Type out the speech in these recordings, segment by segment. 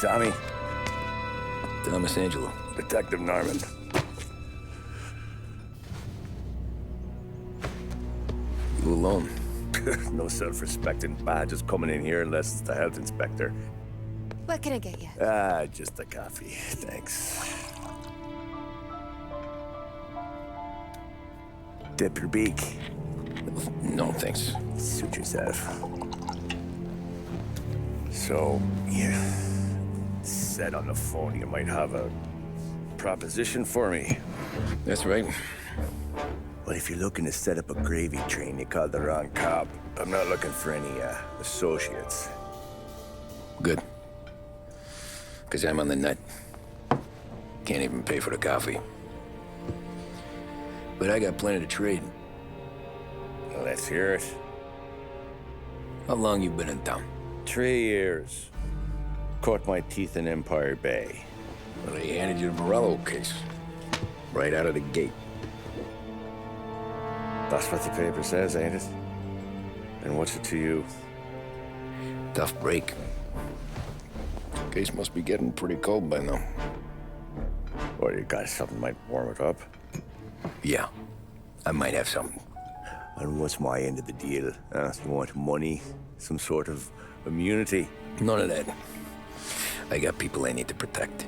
Tommy. Thomas Angelo. Detective Norman. You alone? No self-respecting badges coming in here unless it's the health inspector. What can I get you? Just a coffee, thanks. Dip your beak. No, thanks. Suit yourself. So, you said on the phone you might have a proposition for me. That's right. Well, if you're looking to set up a gravy train, you called the wrong cop. I'm not looking for any, associates. Good. Because I'm on the nut. Can't even pay for the coffee. But I got plenty to trade. Well, let's hear it. How long you been in town? 3 years. Caught my teeth in Empire Bay. Well, they handed you the Morello case. Right out of the gate. That's what the paper says, ain't it? And what's it to you? Tough break. Case must be getting pretty cold by now. Or you got something might warm it up? Yeah, I might have something. And what's my end of the deal? You want money? Some sort of immunity? None of that. I got people I need to protect.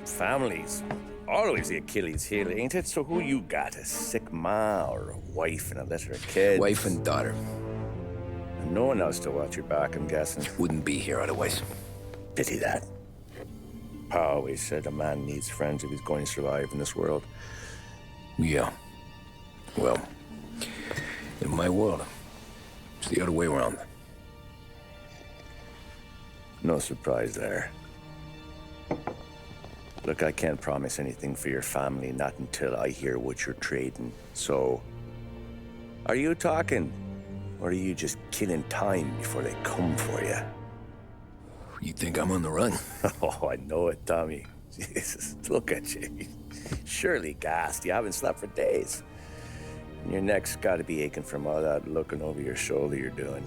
Families. Always the Achilles heel, ain't it? So who you got? A sick ma or a wife and a litter of kids? Wife and daughter. And no one else to watch your back, I'm guessing. Wouldn't be here otherwise. Pity that. Pa always said a man needs friends if he's going to survive in this world. Yeah. Well, in my world, it's the other way around. No surprise there. Look, I can't promise anything for your family, not until I hear what you're trading. So, are you talking? Or are you just killing time before they come for you? You think I'm on the run? Oh, I know it, Tommy. Jesus, look at you. Surely gassed. You haven't slept for days. And your neck's got to be aching from all that looking over your shoulder you're doing.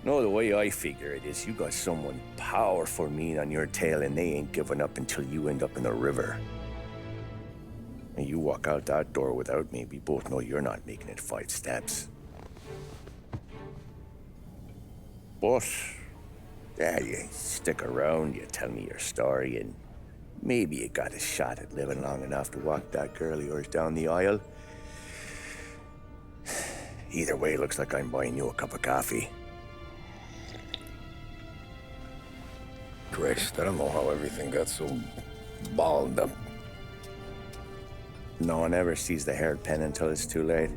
No, the way I figure it is you got someone powerful mean on your tail and they ain't giving up until you end up in the river. And you walk out that door without me, we both know you're not making it 5 steps. But, yeah, you stick around, you tell me your story, and maybe you got a shot at living long enough to walk that girl of yours down the aisle. Either way, it looks like I'm buying you a cup of coffee. Christ, I don't know how everything got so balled up. No one ever sees the haired pen until it's too late.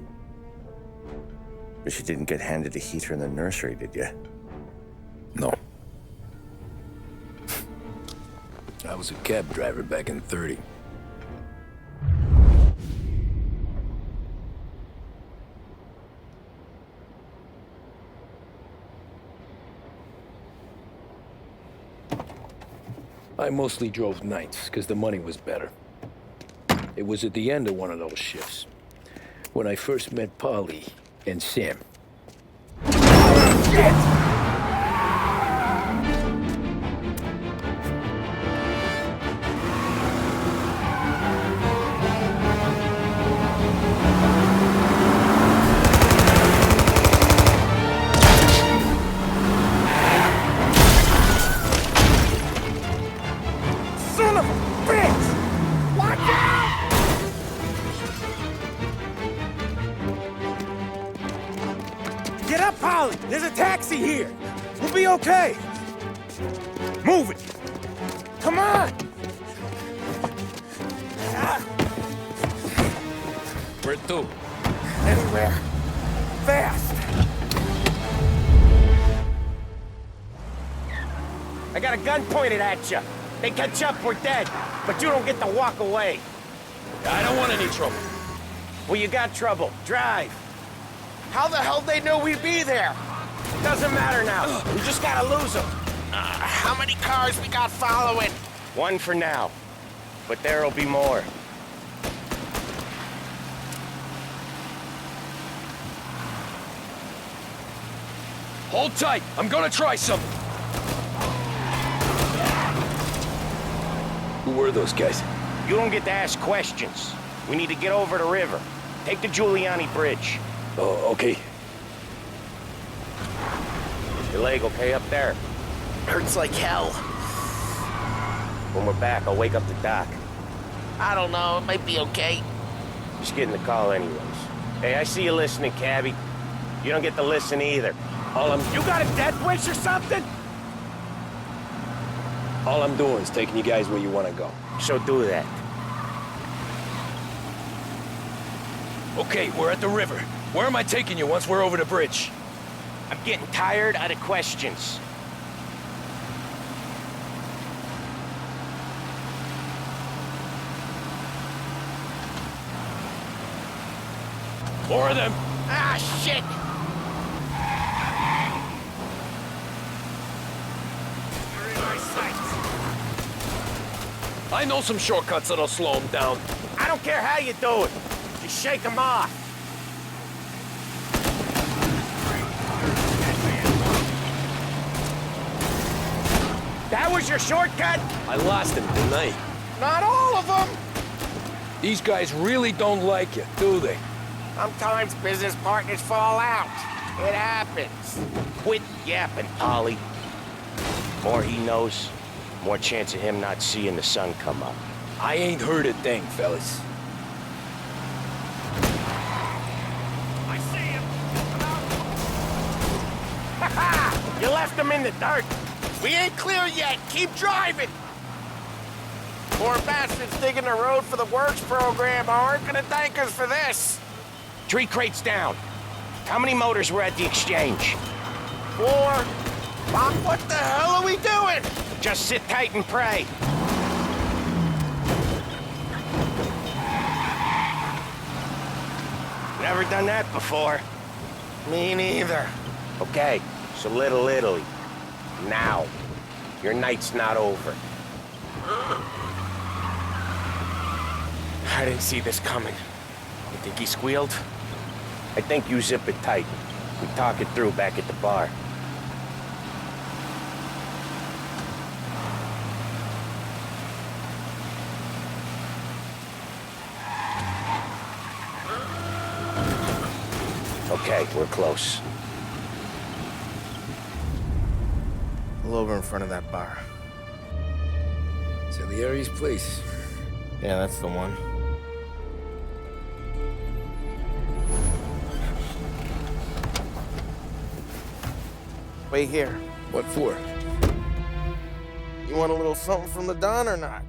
But you didn't get handed a heater in the nursery, did you? No. I was a cab driver back in '30. I mostly drove nights, because the money was better. It was at the end of one of those shifts, when I first met Polly and Sam. Shit! Son of a bitch! Watch out! Get up, Polly! There's a taxi here! We'll be okay! Move it! Come on! Where to? Anywhere. Fast! I got a gun pointed at you. They catch up, we're dead. But you don't get to walk away. I don't want any trouble. Well, you got trouble. Drive. How the hell they knew we'd be there? Doesn't matter now. We just gotta lose them. How many cars we got following? One for now. But there'll be more. Hold tight. I'm gonna try something. were those guys? You don't get to ask questions. We need to get over the river. Take the Giuliani Bridge. Oh, okay. Your leg okay up there? Hurts like hell. When we're back, I'll wake up the doc. I don't know, it might be okay. Just getting the call anyways. Hey, I see you listening, cabbie. You don't get to listen either. You got a death wish or something? All I'm doing is taking you guys where you want to go. So do that. Okay, we're at the river. Where am I taking you once we're over the bridge? I'm getting tired of the questions. More of them. Ah, shit! You're in my sights. I know some shortcuts that'll slow them down. I don't care how you do it. Just shake them off. That was your shortcut? I lost him, didn't I? Not all of them! These guys really don't like you, do they? Sometimes business partners fall out. It happens. Quit yapping, Ollie. More he knows, more chance of him not seeing the sun come up. I ain't heard a thing, fellas. I see him. Ha! You left him in the dirt. We ain't clear yet. Keep driving. Poor bastards digging the road for the works program aren't gonna thank us for this. 3 crates down. How many motors were at the exchange? 4. Mom, what the hell are we doing? Just sit tight and pray. Never done that before. Me neither. Okay, so Little Italy. Now. Your night's not over. I didn't see this coming. You think he squealed? I think you zip it tight. We talk it through back at the bar. Okay, we're close. Pull over in front of that bar. Salieri's place. Yeah, that's the one. Wait here. What for? You want a little something from the Don or not?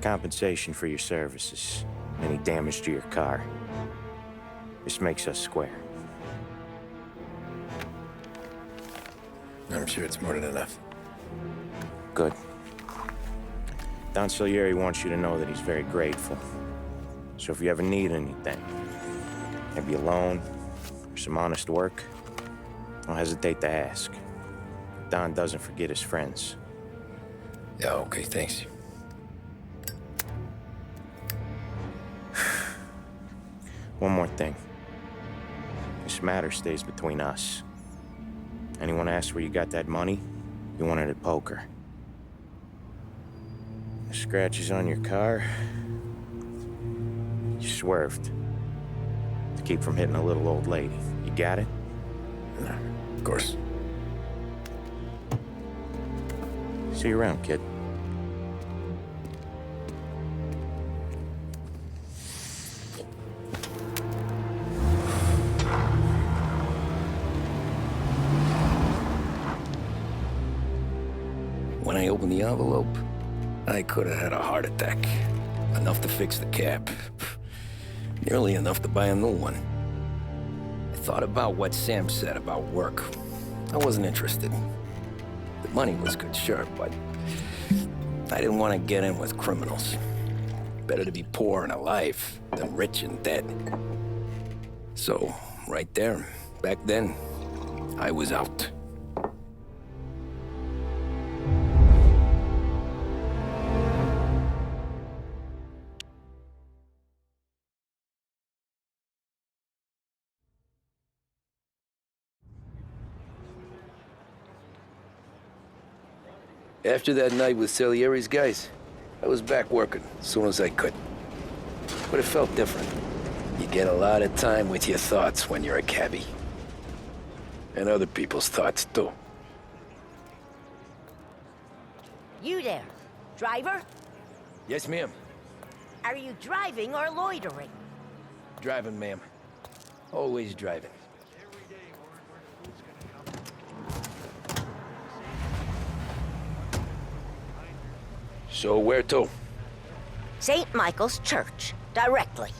Compensation for your services. Any damage to your car. This makes us square. I'm sure it's more than enough. Good. Don Salieri wants you to know that he's very grateful. So if you ever need anything, maybe a loan or some honest work, don't hesitate to ask. Don doesn't forget his friends. Yeah, okay, thanks. One more thing. This matter stays between us. Anyone asks where you got that money, you won it at poker. The scratches on your car, you swerved. To keep from hitting a little old lady. You got it? No, of course. See you around, kid. when I opened the envelope, I could have had a heart attack. Enough to fix the cab. Nearly enough to buy a new one. I thought about what Sam said about work. I wasn't interested. The money was good, sure, but I didn't want to get in with criminals. Better to be poor and alive than rich and dead. So, right there, back then, I was out. After that night with Salieri's guys, I was back working as soon as I could. But it felt different. You get a lot of time with your thoughts when you're a cabbie. And other people's thoughts, too. You there, driver? Yes, ma'am. Are you driving or loitering? Driving, ma'am. Always driving. So where to? St. Michael's Church, directly.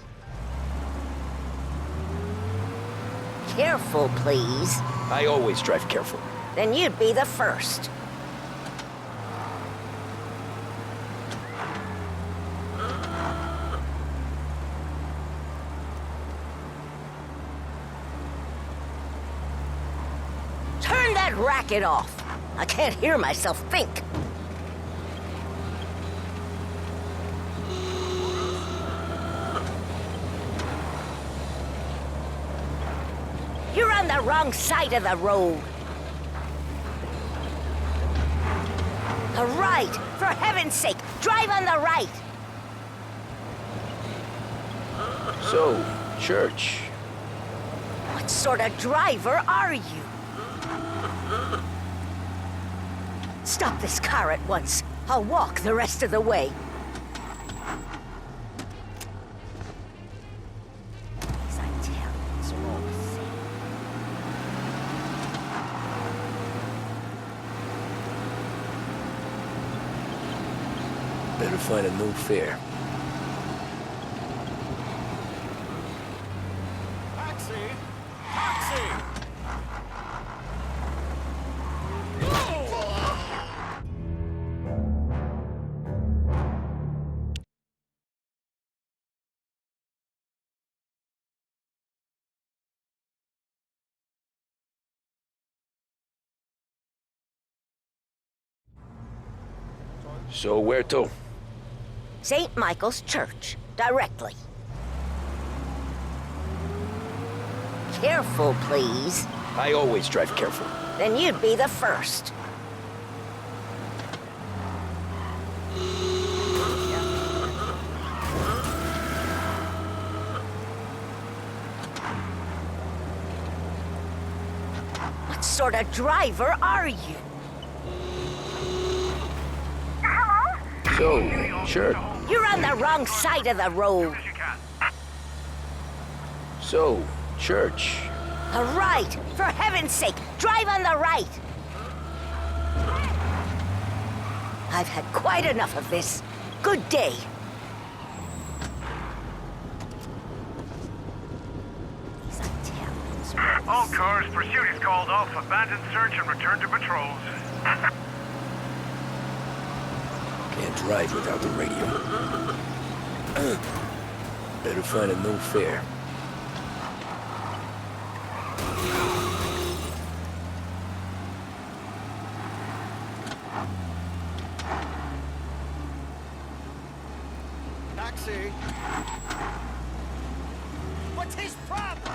Careful, please. I always drive careful. Then you'd be the first. Turn that racket off. I can't hear myself think. You're on the wrong side of the road. The right! For heaven's sake, drive on the right! So, church. What sort of driver are you? Stop this car at once. I'll walk the rest of the way. These Italians are all the same. Better find a new fare. Taxi! Taxi! So where to? St. Michael's Church, directly. Careful, please. I always drive careful. Then you'd be the first. What sort of driver are you? So, church. You're on the wrong side of the road. So, church. The right! For heaven's sake, drive on the right! I've had quite enough of this. Good day. These Italians are all All cars, pursuit is called off. Abandon search and return to patrols. Can't drive without the radio. Better find a new fare. Taxi! What's his problem?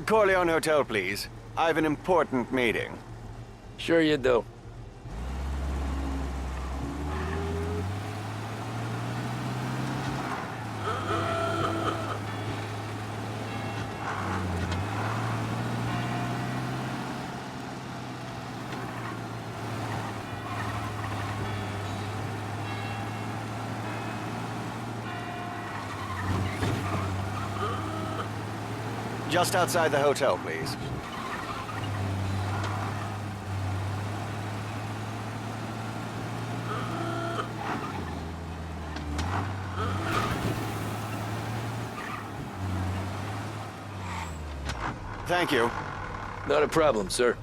Corleone Hotel, please. I have an important meeting. Sure you do. Just outside the hotel, please. Thank you. Not a problem, sir.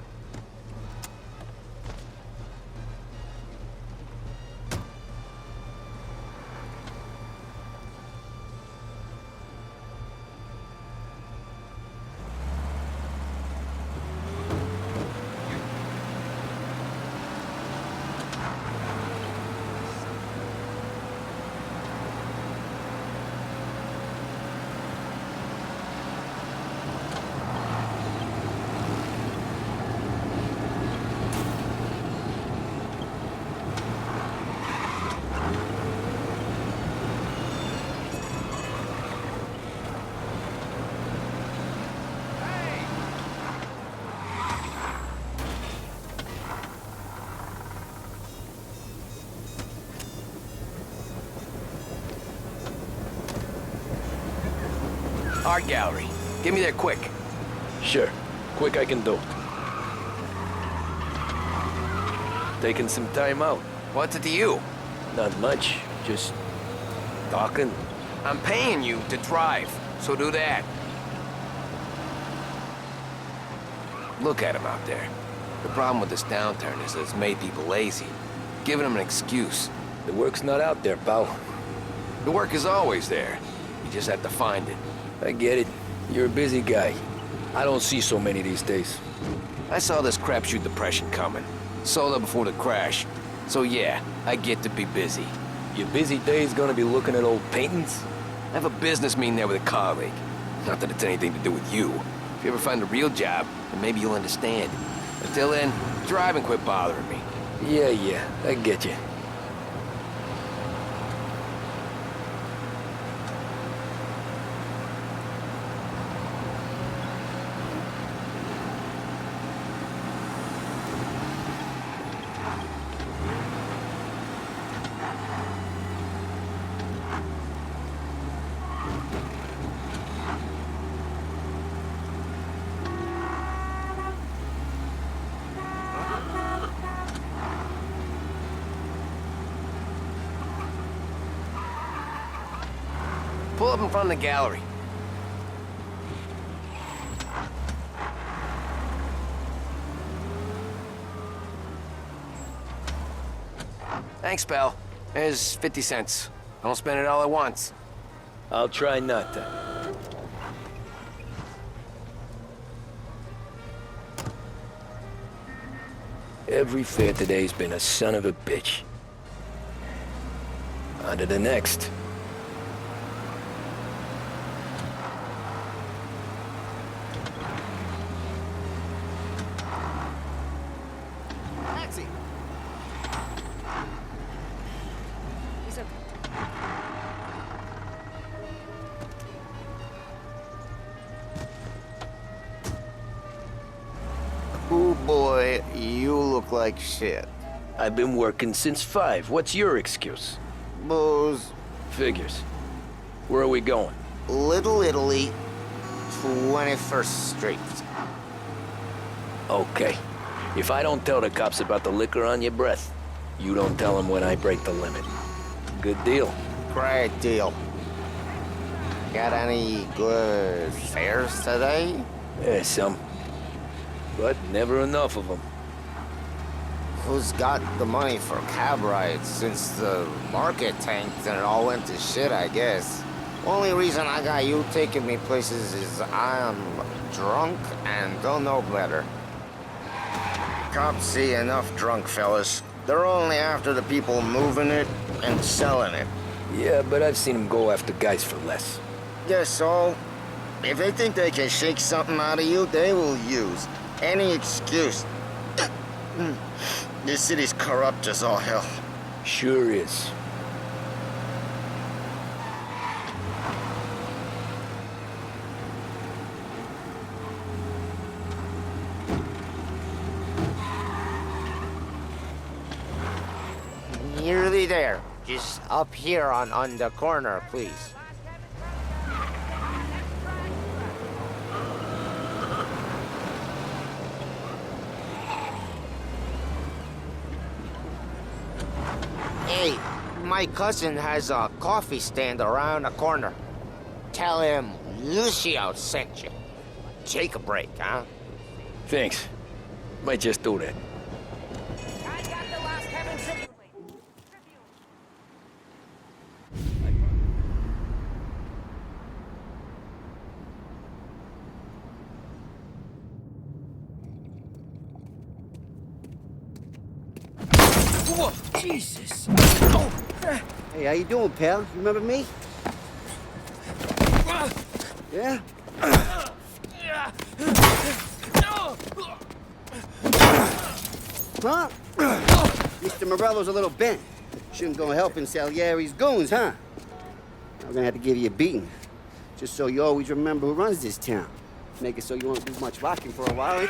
Art gallery. Get me there quick. Sure. Quick I can do. Taking some time out. What's it to you? Not much. Just talking. I'm paying you to drive, so do that. Look at him out there. The problem with this downturn is that it's made people lazy, giving them an excuse. The work's not out there, pal. The work is always there. You just have to find it. I get it. You're a busy guy. I don't see so many these days. I saw this crapshoot depression coming. Sold up before the crash. So yeah, I get to be busy. Your busy day's gonna be looking at old paintings? I have a business meeting there with a colleague. Not that it's anything to do with you. If you ever find a real job, then maybe you'll understand. Until then, drive and quit bothering me. Yeah, I get you. Pull up in front of the gallery. Thanks, pal. There's 50 cents. Don't spend it all at once. I'll try not to. Every fare today's been a son of a bitch. On to the next. Taxi. Ooh, boy, you look like shit. I've been working since 5. What's your excuse? Booze, Figures. Where are we going? Little Italy, 21st Street. Okay. If I don't tell the cops about the liquor on your breath, you don't tell them when I break the limit. Good deal. Great deal. Got any good fares today? Yeah, some. But never enough of them. Who's got the money for cab rides since the market tanked and it all went to shit, I guess? Only reason I got you taking me places is I'm drunk and don't know better. Cops see enough drunk fellas. They're only after the people moving it and selling it. Yeah, but I've seen them go after guys for less. Guess so. If they think they can shake something out of you, they will use any excuse. This city's corrupt as all hell. Sure is. Nearly there. Just up here on the corner, please. My cousin has a coffee stand around the corner. Tell him Lucio sent you. Take a break, huh? Thanks. Might just do that. I got the last heaven tribute. Whoa, Jesus. Hey, how you doing, pal? You remember me? Yeah? Huh? Mr. Morello's a little bent. Shouldn't go helping Salieri's goons, huh? I'm gonna have to give you a beating. Just so you always remember who runs this town. Make it so you won't do much rocking for a while.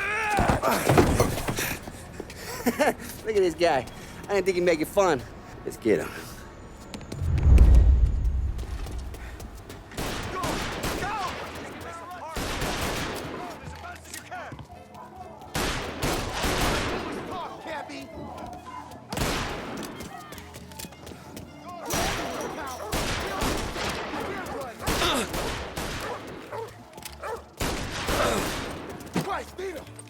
Look at this guy. I didn't think he'd make it fun. Let's get him.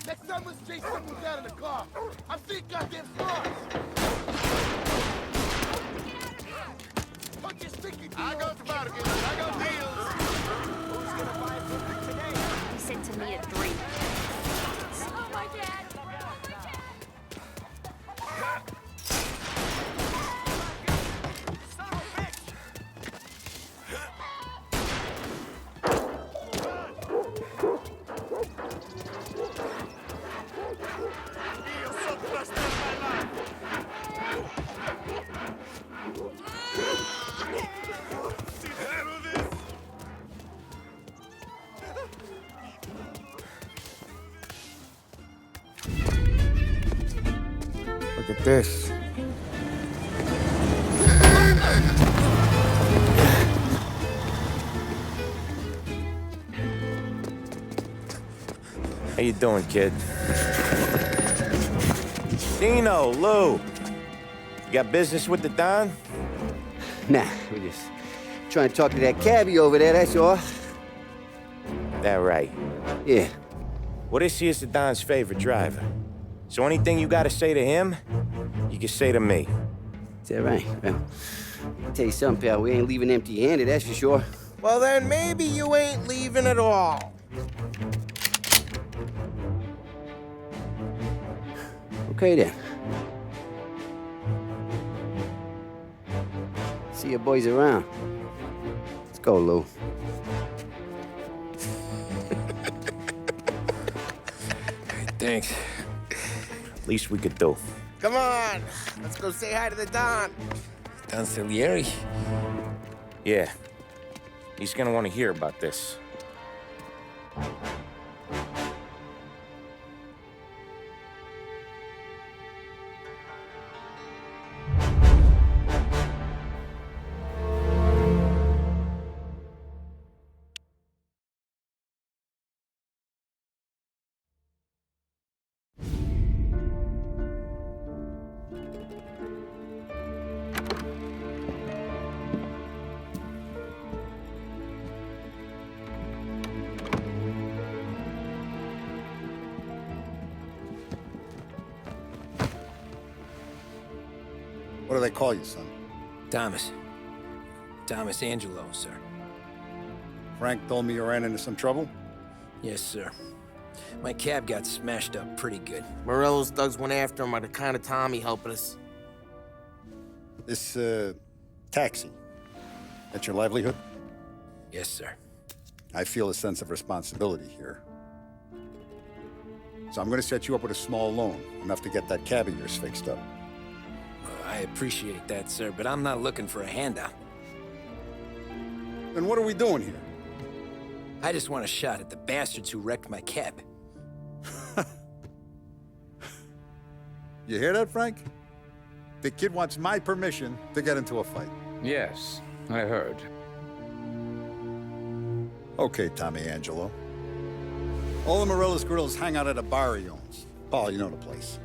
Next time let's chase someone down in the car. I'm seeing goddamn stars. Punch your sticky deal. I go to bargains. I go deals. Who's gonna buy food today? He said to me at 3. Oh, my dad. Look at this. How you doing, kid? Dino, Lou. You got business with the Don? Nah, we're just trying to talk to that cabbie over there, that's all. That right. Yeah. Well, this here's the Don's favorite driver. So anything you gotta say to him, you can say to me. Is that right? Well, I'll tell you something, pal. We ain't leaving empty-handed, that's for sure. Well, then maybe you ain't leaving at all. Okay, then. See your boys around. Let's go, Lou. Thanks. Least we could do. Come on, let's go say hi to the Don. Don Salieri? Yeah. He's gonna want to hear about this. What do they call you, son? Thomas. Thomas Angelo, sir. Frank told me you ran into some trouble? Yes, sir. My cab got smashed up pretty good. Morello's thugs went after him by the kind of Tommy helping us. This, taxi. That's your livelihood? Yes, sir. I feel a sense of responsibility here. So I'm gonna set you up with a small loan, enough to get that cab of yours fixed up. I appreciate that, sir, but I'm not looking for a handout. Then what are we doing here? I just want a shot at the bastards who wrecked my cab. You hear that, Frank? The kid wants my permission to get into a fight. Yes, I heard. Okay, Tommy Angelo. All the Morello's girls hang out at a bar he owns. Paul, you know the place.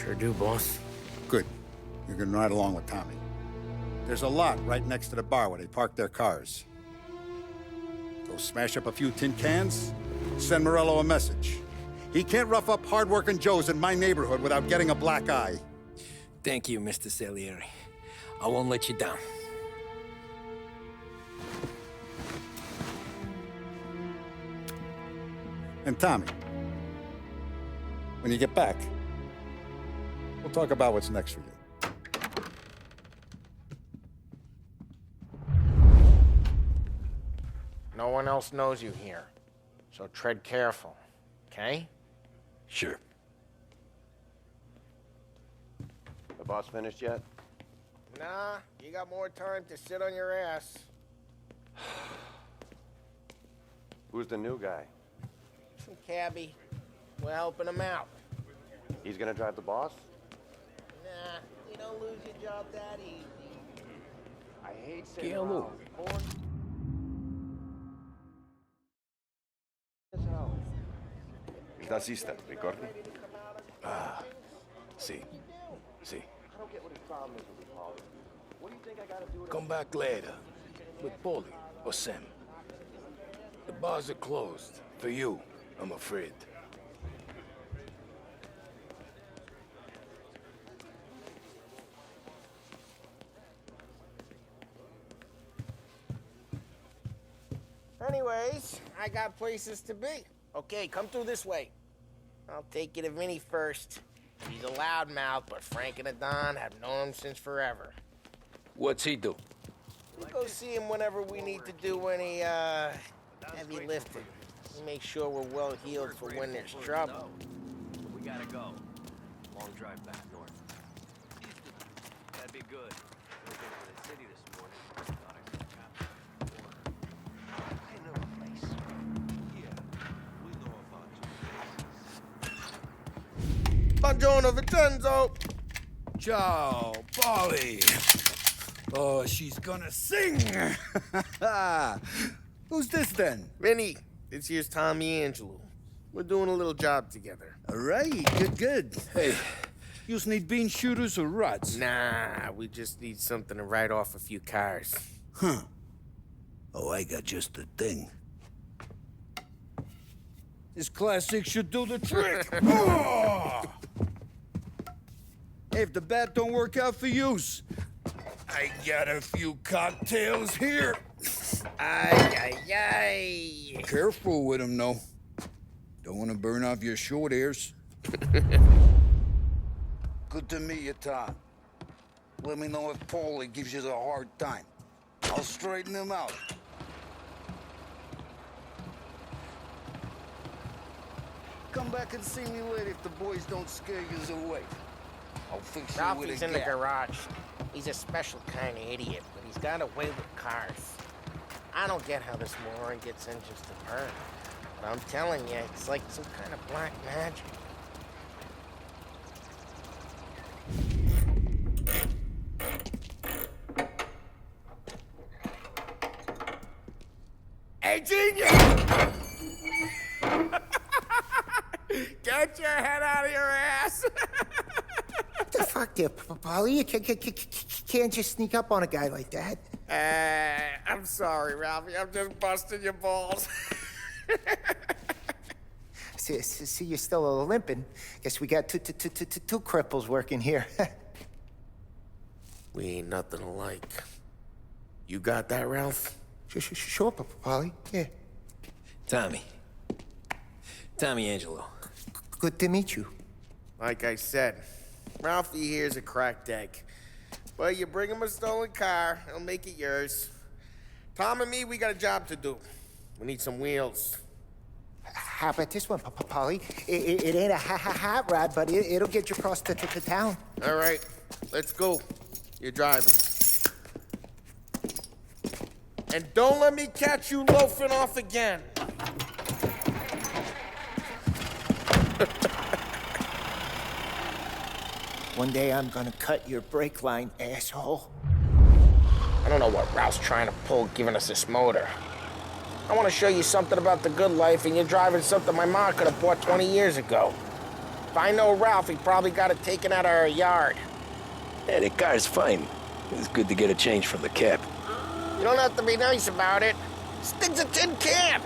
Sure do, boss. Good. You can ride along with Tommy. There's a lot right next to the bar where they park their cars. Go smash up a few tin cans, send Morello a message. He can't rough up hard-working Joes in my neighborhood without getting a black eye. Thank you, Mr. Salieri. I won't let you down. And Tommy, when you get back, we'll talk about what's next for you. No one else knows you here, so tread careful, okay? Sure. The boss finished yet? Nah, you got more time to sit on your ass. Who's the new guy? Some cabbie. We're helping him out. He's gonna drive the boss? Nah, you don't lose your job that easy. I hate sitting around. Il tassista, ricordi? Ah, sì. Come back later. With Paulie or Sam. The bars are closed. For you, I'm afraid. Anyways, I got places to be. Okay, come through this way. I'll take you to Vinny first. He's a loudmouth, but Frank and Adon have known him since forever. What's he do? We go see him whenever we need to do any, heavy lifting. We make sure we're well healed for when there's trouble. We gotta go. Long drive back north. That'd be good. Looking for the city this morning. Thought I saw cops. I know a place. Yeah, we know about you. Buongiorno, Vincenzo! Ciao, Polly. Oh, she's gonna sing. Who's this then? Vinny, this here's Tommy Angelo. We're doing a little job together. All right, good. Hey, you need bean shooters or rods? Nah, we just need something to write off a few cars. Huh. Oh, I got just the thing. This classic should do the trick. Oh! Hey, if the bat don't work out for yous, I got a few cocktails here. Ay. Careful with them, though. Don't want to burn off your short hairs. Good to meet you, Tom. Let me know if Paulie gives you a hard time. I'll straighten him out. Come back and see me later if the boys don't scare you away. I'll fix you with Ralphie's a in the gap. garage. He's a special kind of idiot, but he's got a way with cars. I don't get how this moron gets engines to burn. But I'm telling you, it's like some kind of black magic. Hey, genius! Get your head out of your ass! What the fuck there, Polly? You can't just sneak up on a guy like that. I'm sorry, Ralphie. I'm just busting your balls. See, you're still limping. Guess we got two cripples working here. We ain't nothing alike. You got that, Ralph? Sure, Polly. Yeah. Tommy Angelo. Good to meet you. Like I said, Ralphie here's a cracked egg. But you bring him a stolen car, he'll make it yours. Tom and me, we got a job to do. We need some wheels. How about this one, Polly? It ain't a hot rod, but it'll get you across to town. All right, let's go. You're driving. And don't let me catch you loafing off again. One day I'm gonna cut your brake line, asshole. I don't know what Ralph's trying to pull giving us this motor. I want to show you something about the good life, and you're driving something my mom could have bought 20 years ago. If I know Ralph, he probably got it taken out of our yard. Yeah, the car's fine. It's good to get a change from the cab. You don't have to be nice about it. This thing's a tin can.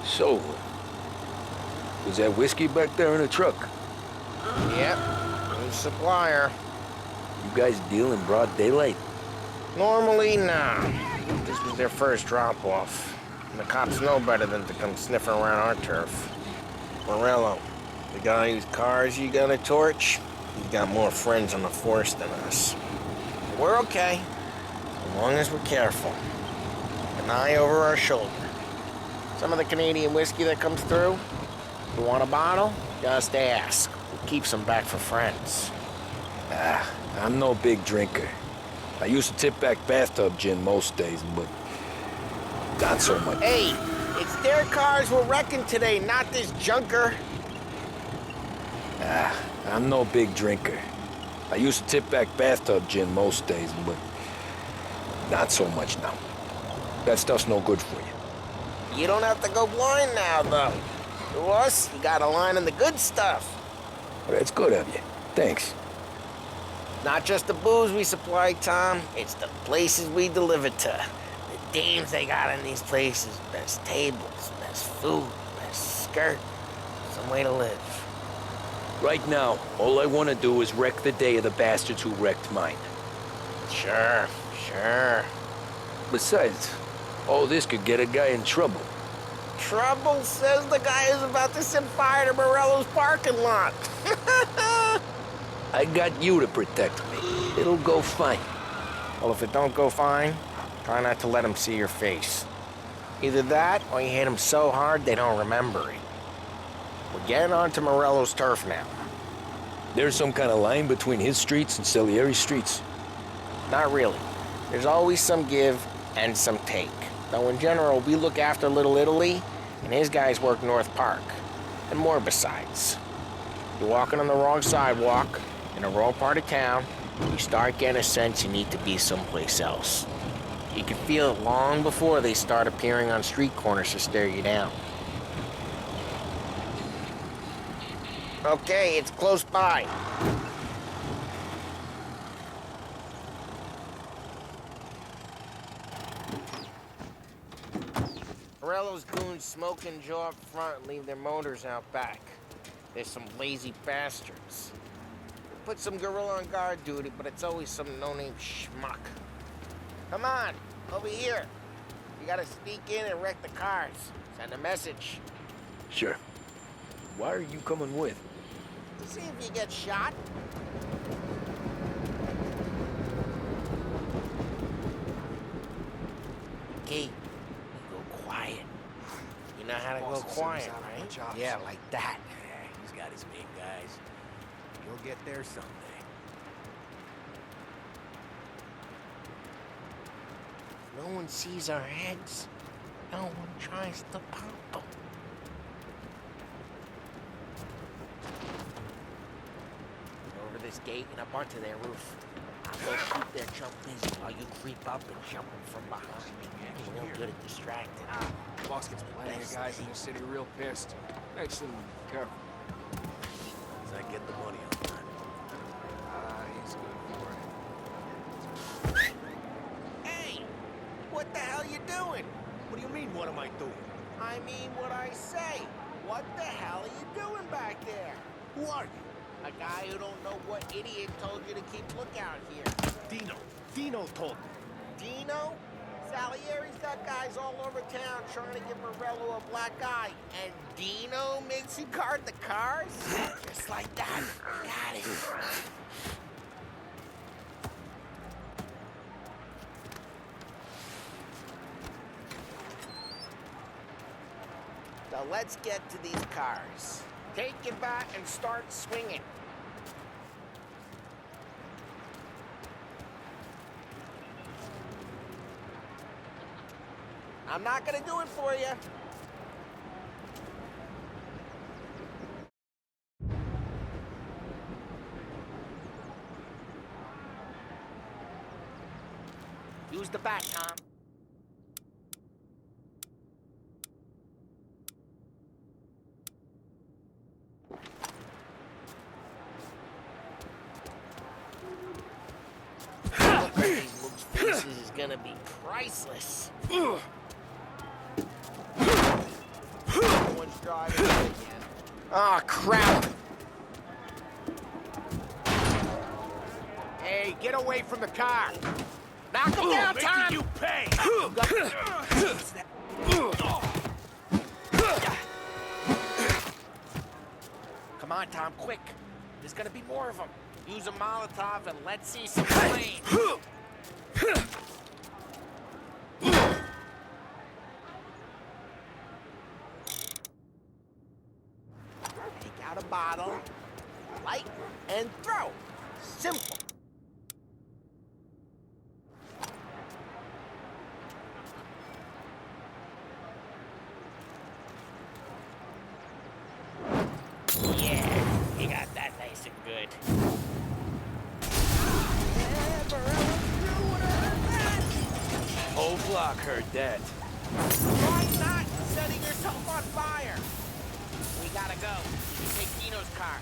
So, was that whiskey back there in the truck? Yep, new supplier. You guys deal in broad daylight? Normally, nah. This was their first drop-off. And the cops know better than to come sniffing around our turf. Morello, the guy whose cars you gotta torch, he's got more friends on the force than us. But we're okay, as long as we're careful. An eye over our shoulder. Some of the Canadian whiskey that comes through, you want a bottle? Just ask. We'll keep some back for friends. I'm no big drinker. I used to tip back bathtub gin most days, but not so much. Hey, it's their cars we're wrecking today, not this junker. I'm no big drinker. I used to tip back bathtub gin most days, but not so much now. That stuff's no good for you. You don't have to go blind now, though. To us, you got a line in the good stuff. Well, that's good of you. Thanks. Not just the booze we supply, Tom. It's the places we deliver to. The dames they got in these places. Best tables, best food, best skirt. Some way to live. Right now, all I want to do is wreck the day of the bastards who wrecked mine. Sure. Besides, all this could get a guy in trouble. Trouble, says the guy who's about to set fire to Morello's parking lot. I got you to protect me. It'll go fine. Well, if it don't go fine, try not to let them see your face. Either that, or you hit them so hard they don't remember it. We're getting onto Morello's turf now. There's some kind of line between his streets and Salieri's streets? Not really. There's always some give and some take. Though in general, we look after Little Italy, and his guys work North Park. And more besides. You're walking on the wrong sidewalk, in the wrong part of town, you start getting a sense you need to be someplace else. You can feel it long before they start appearing on street corners to stare you down. Okay, it's close by. Morello's goons smoke and jaw up front and leave their motors out back. There's some lazy bastards. They put some gorilla on guard duty, but it's always some no-name schmuck. Come on, over here. You gotta sneak in and wreck the cars. Send a message. Sure. Why are you coming with? To see if you get shot. Okay, you go quiet. You know how to go quiet, right? Yeah, like that. Yeah, he's got his main guys. You'll get there someday. No one sees our heads. No one tries to pop them. Over this gate and up onto their roof. I'll go shoot their jump busy while you creep up and jump them from behind. You're no good at distracting. Boss gets plenty of guys in the city real pissed. Makes them careful. As I get the money on that. He's good for it. Hey! What the hell you doing? What do you mean, what am I doing? I mean what I say. What the hell are you doing back there? Who are you? A guy who don't know what idiot told you to keep lookout here. Dino told me. Dino? Salieri's got guys all over town trying to give Morello a black eye. And Dino makes you guard the cars? Just like that. Got it. So let's get to these cars. Take your bat and start swinging. I'm not gonna do it for you. Use the bat, Tom. places is gonna be priceless. Someone's driving again. Oh, crap! Hey, get away from the car! Knock him down, Tom! You pay! Come on, Tom, quick! There's gonna be more of them. Use a Molotov and let's see some flame. Take out a bottle, light, and throw. Simple. Yeah, you got that nice and good. Whole block heard that. Why not setting yourself on fire? We gotta go. You take Dino's car.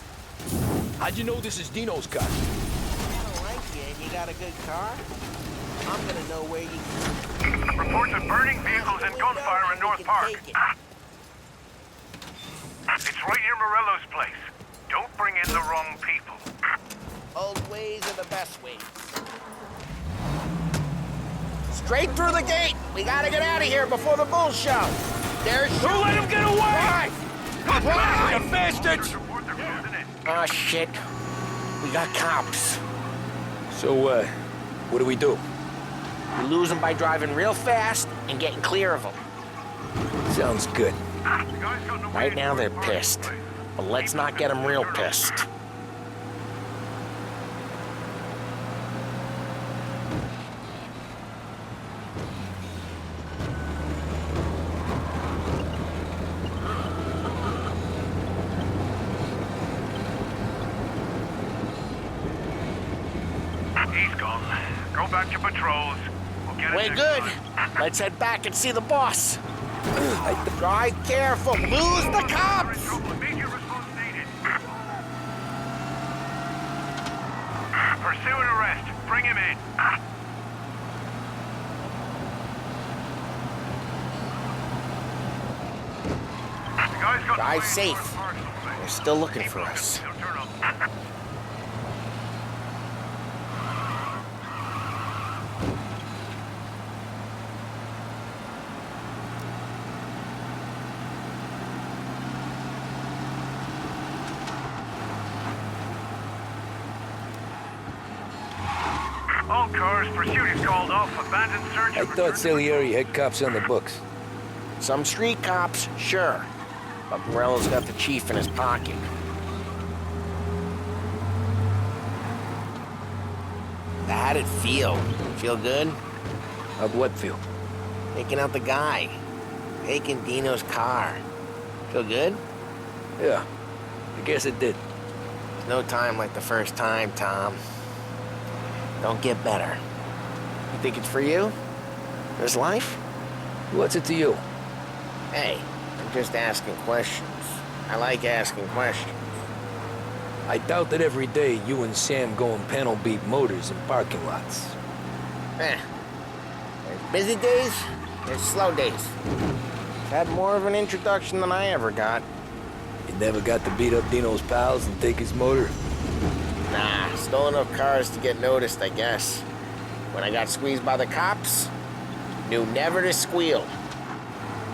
How'd you know this is Dino's car? I don't like you and you got a good car. I'm gonna know where you... Reports of burning vehicles and gunfire in North Park. It's right near Morello's place. Don't bring in the wrong people. Old ways are the best ways. Straight through the gate! We gotta get out of here before the bull show! There's... Don't let him get away! Drive! You bastards! Oh, shit. We got cops. So, what do we do? We lose them by driving real fast and getting clear of them. Sounds good. Right now they're pissed, but let's not get them real pissed. He's gone. Go back to patrols. We'll get it We're next good. time. Let's head back and see the boss. Drive careful. Lose the cops. Immediate response needed. Pursue and arrest. Bring him in. The guy's got Drive the safe. They're still looking for us. He'll turn up. All cars, pursuit is called off. Abandoned search. I and thought return to Salieri had cops on the books. Some street cops, sure. But Morello's got the chief in his pocket. How'd it feel? Feel good? How'd what feel? Taking out the guy. Taking Dino's car. Feel good? Yeah, I guess it did. There's no time like the first time, Tom. Don't get better. You think it's for you? This life? What's it to you? Hey, I'm just asking questions. I like asking questions. I doubt that every day you and Sam go and panel beat motors in parking lots. There's busy days, there's slow days. Had more of an introduction than I ever got. You never got to beat up Dino's pals and take his motor? Nah, stole enough cars to get noticed, I guess. When I got squeezed by the cops, knew never to squeal.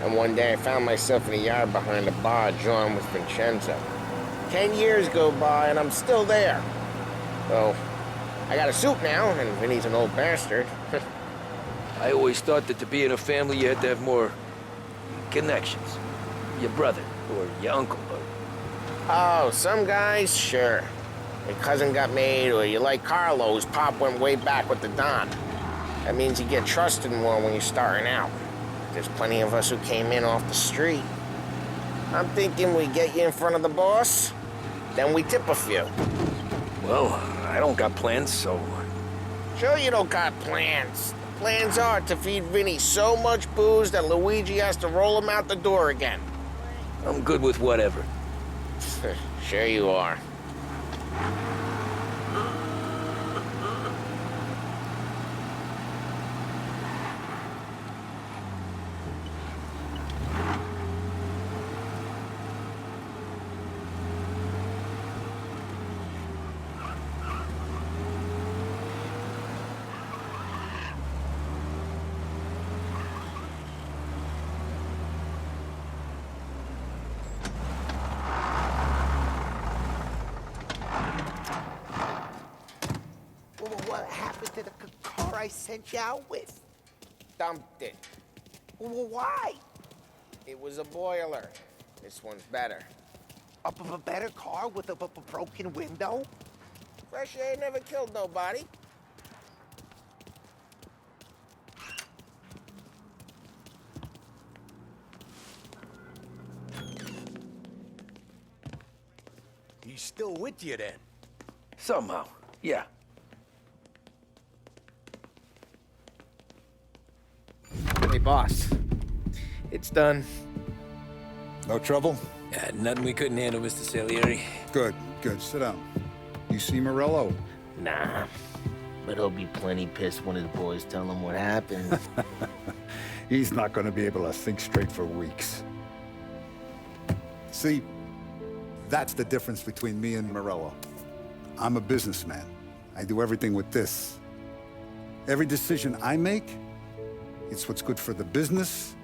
And one day I found myself in a yard behind a bar drawn with Vincenzo. 10 years go by and I'm still there. So, I got a suit now, and Vinny's an old bastard. I always thought that to be in a family you had to have more connections. Your brother, or your uncle, or... Oh, some guys, sure. Your cousin got made, or you like Carlos, Pop went way back with the Don. That means you get trusted more when you're starting out. There's plenty of us who came in off the street. I'm thinking we get you in front of the boss, then we tip a few. Well, I don't got plans, so... Sure you don't got plans. The plans are to feed Vinny so much booze that Luigi has to roll him out the door again. I'm good with whatever. Sure you are. happened to the car I sent you out with? Dumped it. Well, why? It was a boiler. This one's better. A better car with a broken window? Fresh air never killed nobody. He's still with you then? Somehow, yeah. Hey, boss. It's done. No trouble? Yeah, nothing we couldn't handle, Mr. Salieri. Good, good. Sit down. You see Morello? Nah. But he'll be plenty pissed when his boys tell him what happened. He's not going to be able to think straight for weeks. See, that's the difference between me and Morello. I'm a businessman. I do everything with this. Every decision I make, it's what's good for the business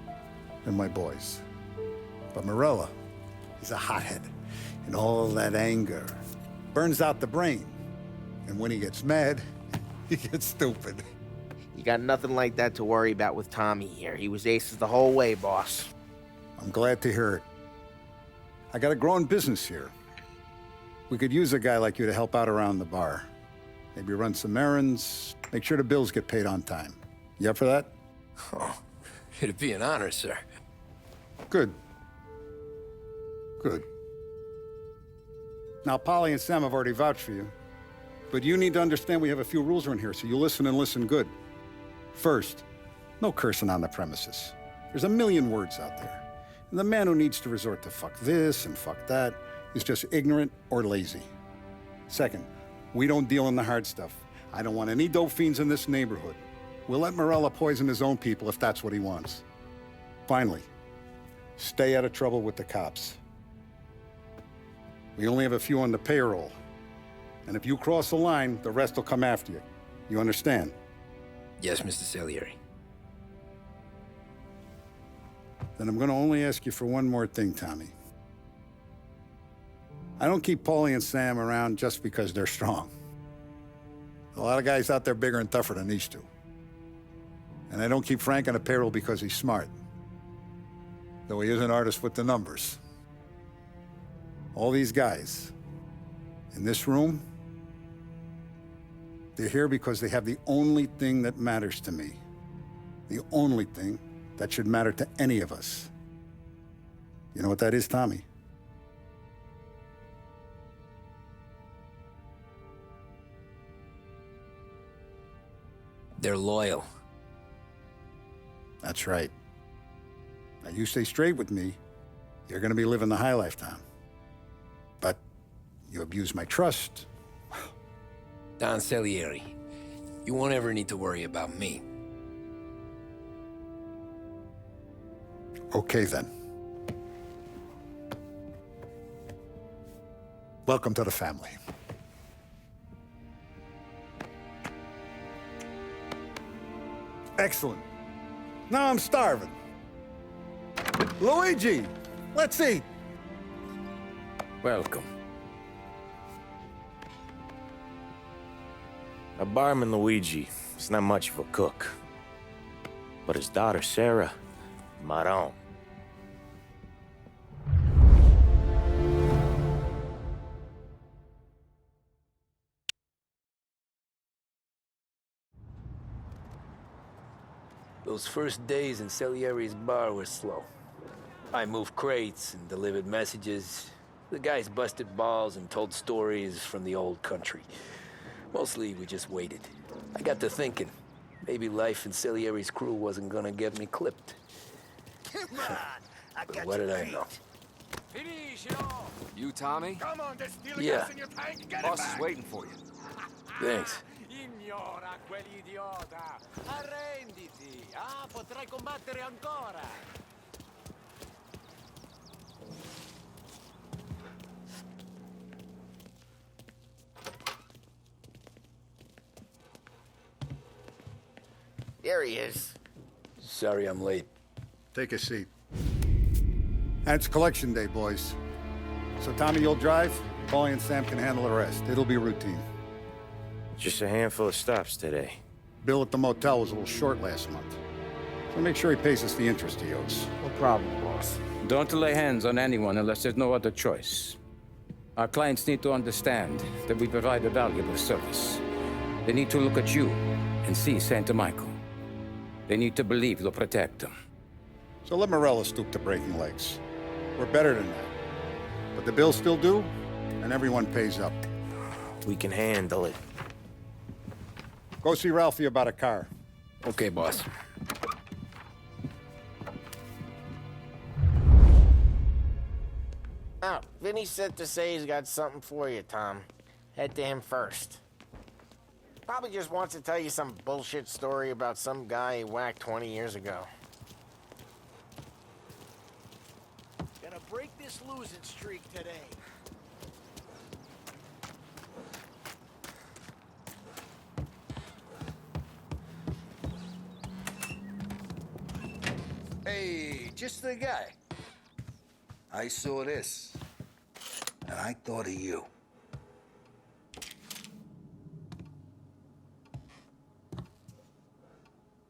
and my boys. But Morello, he's a hothead. And all that anger burns out the brain. And when he gets mad, he gets stupid. You got nothing like that to worry about with Tommy here. He was aces the whole way, boss. I'm glad to hear it. I got a growing business here. We could use a guy like you to help out around the bar. Maybe run some errands, make sure the bills get paid on time. You up for that? Oh, it'd be an honor, sir. Good. Good. Now, Polly and Sam have already vouched for you. But you need to understand we have a few rules around here, so you listen and listen good. First, no cursing on the premises. There's a million words out there. And the man who needs to resort to fuck this and fuck that is just ignorant or lazy. Second, we don't deal in the hard stuff. I don't want any dope fiends in this neighborhood. We'll let Morella poison his own people if that's what he wants. Finally, stay out of trouble with the cops. We only have a few on the payroll. And if you cross the line, the rest will come after you. You understand? Yes, Mr. Salieri. Then I'm going to only ask you for one more thing, Tommy. I don't keep Paulie and Sam around just because they're strong. A lot of guys out there bigger and tougher than these two. And I don't keep Frank on the payroll because he's smart. Though he is an artist with the numbers. All these guys in this room, they're here because they have the only thing that matters to me. The only thing that should matter to any of us. You know what that is, Tommy? They're loyal. That's right. Now, you stay straight with me, you're gonna be living the high life, Tom. But you abuse my trust. Don Salieri, you won't ever need to worry about me. Okay, then. Welcome to the family. Excellent. Now I'm starving. Luigi, let's eat. Welcome. Our barman Luigi is not much of a cook. But his daughter Sarah, Maron. Those first days in Salieri's bar were slow. I moved crates and delivered messages. The guys busted balls and told stories from the old country. Mostly, we just waited. I got to thinking, maybe life in Salieri's crew wasn't gonna get me clipped. Come on, I But got what you did I beat. know? You, Tommy? Come on, there's still Yeah. gas in your tank. Get Boss it is back. waiting for you. Thanks. Ignora quell'idiota! Arrenditi! Ah, potrai combattere ancora! There he is. Sorry I'm late. Take a seat. And it's collection day, boys. So Tommy, you'll drive. Paulie and Sam can handle the rest. It'll be routine. Just a handful of stops today. Bill at the motel was a little short last month. So make sure he pays us the interest he owes. No problem, boss. Don't lay hands on anyone unless there's no other choice. Our clients need to understand that we provide a valuable service. They need to look at you and see Santa Michael. They need to believe you'll protect them. So let Morello stoop to breaking legs. We're better than that. But the bill's still due, and everyone pays up. We can handle it. Go see Ralphie about a car. Okay, boss. Oh, Vinny said to say he's got something for you, Tom. Head to him first. Probably just wants to tell you some bullshit story about some guy he whacked 20 years ago. Gonna break this losing streak today. Hey, just the guy. I saw this, and I thought of you.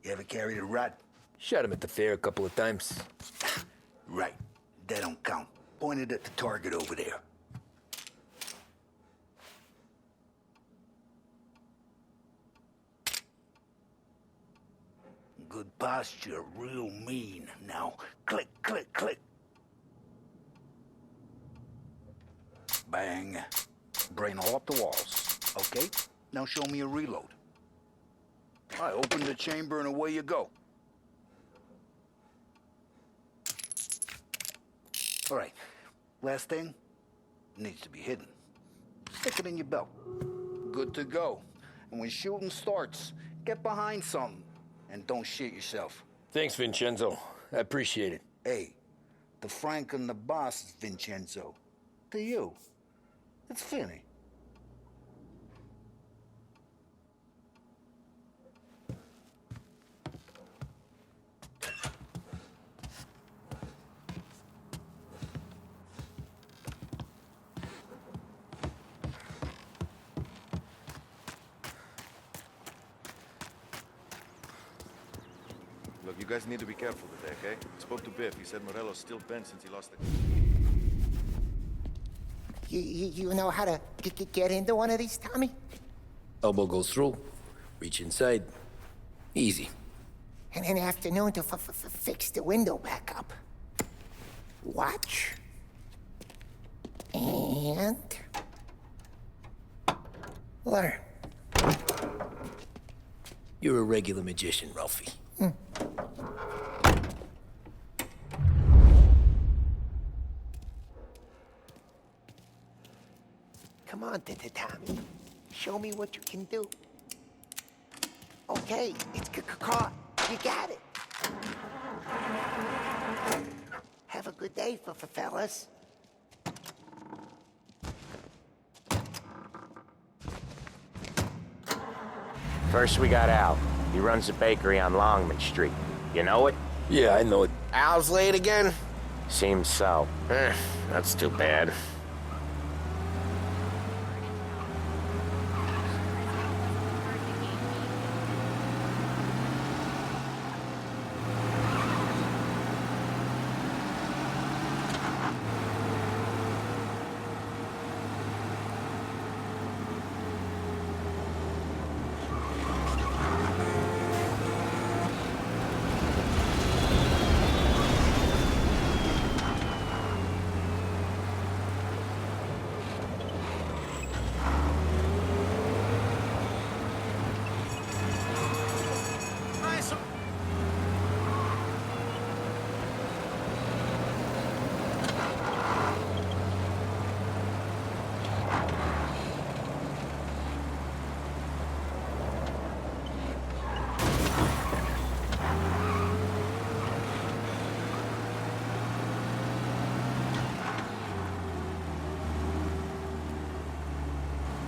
You ever carried a rat? Shot him at the fair a couple of times. Right. That don't count. Pointed at the target over there. Good posture, real mean. Now, click, click, click. Bang. Brain all up the walls. Okay? Now show me a reload. I open the chamber and away you go. All right. Last thing needs to be hidden. Stick it in your belt. Good to go. And when shooting starts, get behind something and don't shit yourself. Thanks, Vincenzo. I appreciate it. Hey, the Frank and the boss is Vincenzo. To you, it's Finny. Look, you guys need to be careful today, okay? Spoke to Biff. He said Morello's still bent since he lost the... You know how to get into one of these, Tommy? Elbow goes through. Reach inside. Easy. And in the afternoon to fix the window back up. Watch. And... learn. You're a regular magician, Ralphie. Come on, Tommy. Show me what you can do. Okay, it's caught. You got it. Have a good day, fellas. First we got Al. He runs a bakery on Longman Street. You know it? Yeah, I know it. Al's late again? Seems so. That's too bad.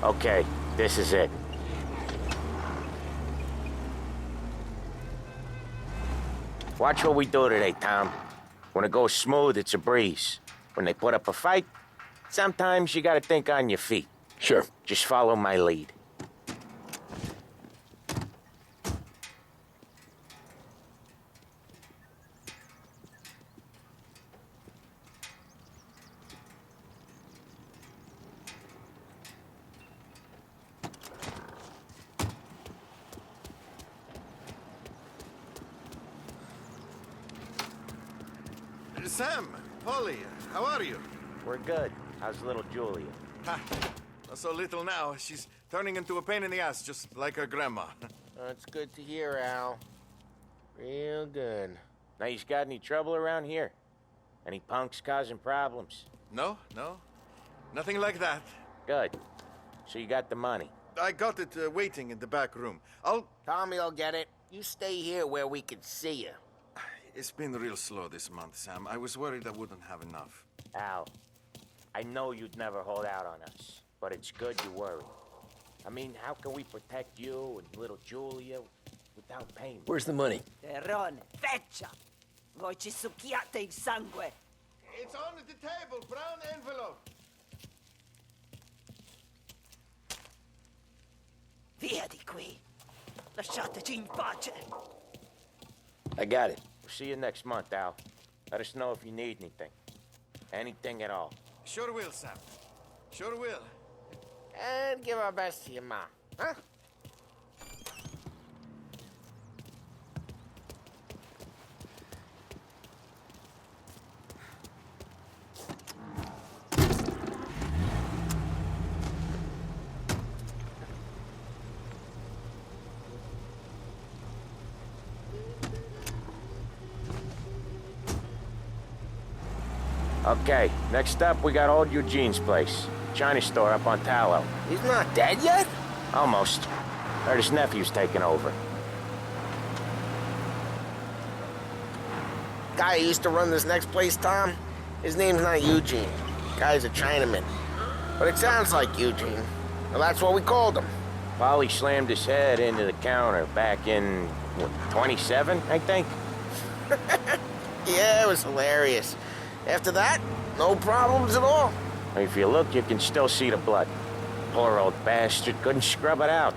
Okay, this is it. Watch what we do today, Tom. When it goes smooth, it's a breeze. When they put up a fight, sometimes you gotta think on your feet. Sure. Just follow my lead. Sam, Polly, how are you? We're good. How's little Julia? Ha, not so little now. She's turning into a pain in the ass, just like her grandma. That's good to hear, Al. Real good. Now, you got any trouble around here? Any punks causing problems? No, nothing like that. Good. So you got the money? I got it waiting in the back room. Tommy'll get it. You stay here where we can see you. It's been real slow this month, Sam. I was worried I wouldn't have enough. Al, I know you'd never hold out on us, but it's good you worry. I mean, how can we protect you and little Julia without payment? Where's the money? Terrone, feccia! Voi ci succhiate il sangue! It's on the table, brown envelope. Via di qui! Lasciateci in pace! I got it. We'll see you next month, Al. Let us know if you need anything. Anything at all. Sure will, Sam. Sure will. And give our best to your mom, huh? Okay, next up, we got old Eugene's place. China store up on Tallow. He's not dead yet? Almost. Heard his nephew's taking over. Guy who used to run this next place, Tom, his name's not Eugene. Guy's a Chinaman. But it sounds like Eugene. Well, that's what we called him. Polly slammed his head into the counter back in, what, 27, I think? Yeah, it was hilarious. After that, no problems at all. If you look, you can still see the blood. Poor old bastard couldn't scrub it out.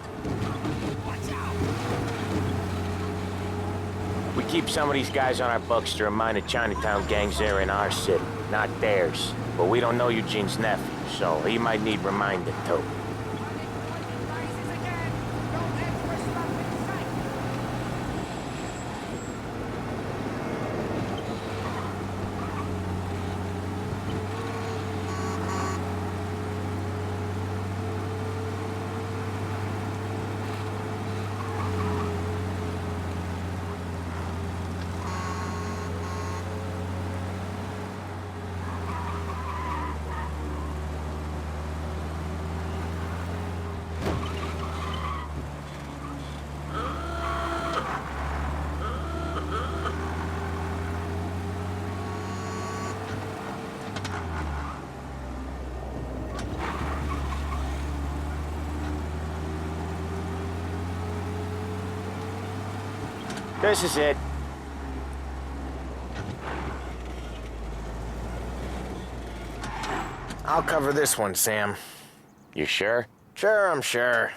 We keep some of these guys on our books to remind the Chinatown gangs they're in our city, not theirs. But we don't know Eugene's nephew, so he might need reminding too. This is it. I'll cover this one, Sam. You sure? Sure, I'm sure.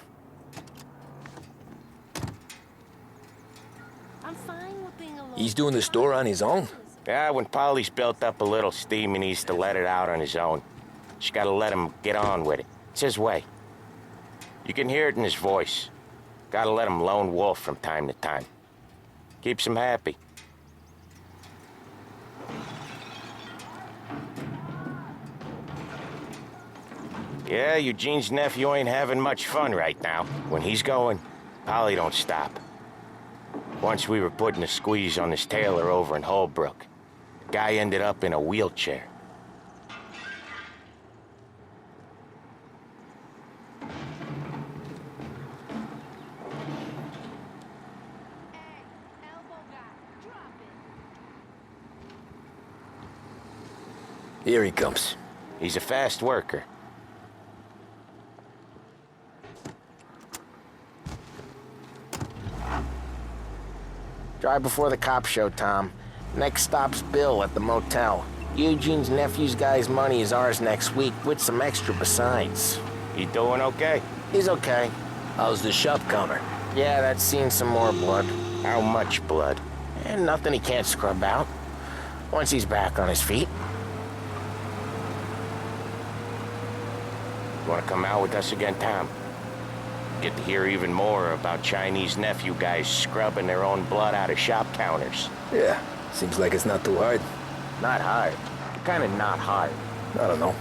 He's doing the store on his own? Yeah, when Polly's built up a little steam, he needs to let it out on his own. Just gotta let him get on with it. It's his way. You can hear it in his voice. Gotta let him lone wolf from time to time. Keeps him happy. Yeah, Eugene's nephew ain't having much fun right now. When he's going, Polly don't stop. Once we were putting a squeeze on this tailor over in Holbrook. The guy ended up in a wheelchair. Here he comes. He's a fast worker. Drive before the cops show, Tom. Next stop's Bill at the motel. Eugene's nephew's guy's money is ours next week, with some extra besides. He doing okay? He's okay. How's the shop counter? Yeah, that's seen some more blood. How much blood? And nothing he can't scrub out. Once he's back on his feet. You wanna come out with us again, Tom? Get to hear even more about Chinese nephew guys scrubbing their own blood out of shop counters. Yeah, seems like it's not too hard. Not hired. You're kind of not hired. I don't know.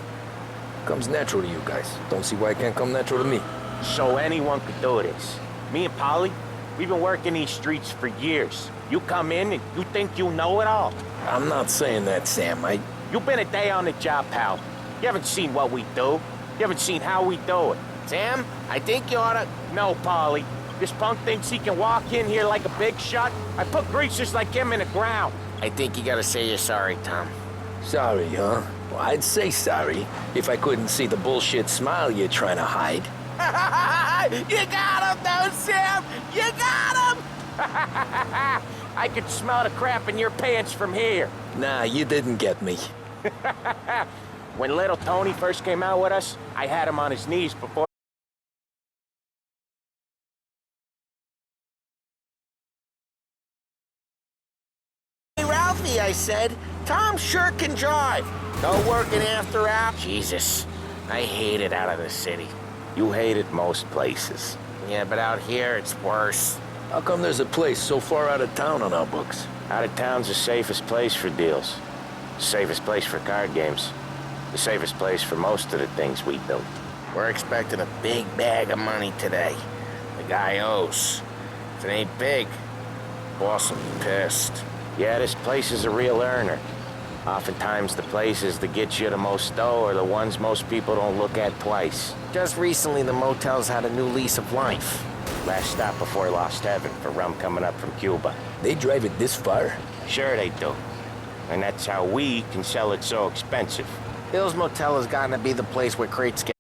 Comes natural to you guys. Don't see why it can't come natural to me. So anyone could do this. Me and Polly, we've been working these streets for years. You come in and you think you know it all. I'm not saying that, Sam. You've been a day on the job, pal. You haven't seen what we do. You haven't seen how we do it. Sam, I think you oughta... No, Polly. This punk thinks he can walk in here like a big shot. I put greasers like him in the ground. I think you gotta say you're sorry, Tom. Sorry, huh? Well, I'd say sorry if I couldn't see the bullshit smile you're trying to hide. You got him, though, Sam! You got him! I could smell the crap in your pants from here. Nah, you didn't get me. When little Tony first came out with us, I had him on his knees before... Hey, Ralphie, I said, Tom sure can drive. No working after hours. Jesus, I hate it out of the city. You hate it most places. Yeah, but out here, it's worse. How come there's a place so far out of town on our books? Out of town's the safest place for deals. The safest place for card games. The safest place for most of the things we do. We're expecting a big bag of money today. The guy owes. If it ain't big, boss will be pissed. Yeah, this place is a real earner. Oftentimes the places that get you the most dough are the ones most people don't look at twice. Just recently, the motel's had a new lease of life. Last stop before Lost Heaven for rum coming up from Cuba. They drive it this far? Sure they do. And that's how we can sell it so expensive. Bill's Motel has gotten to be the place where crates get...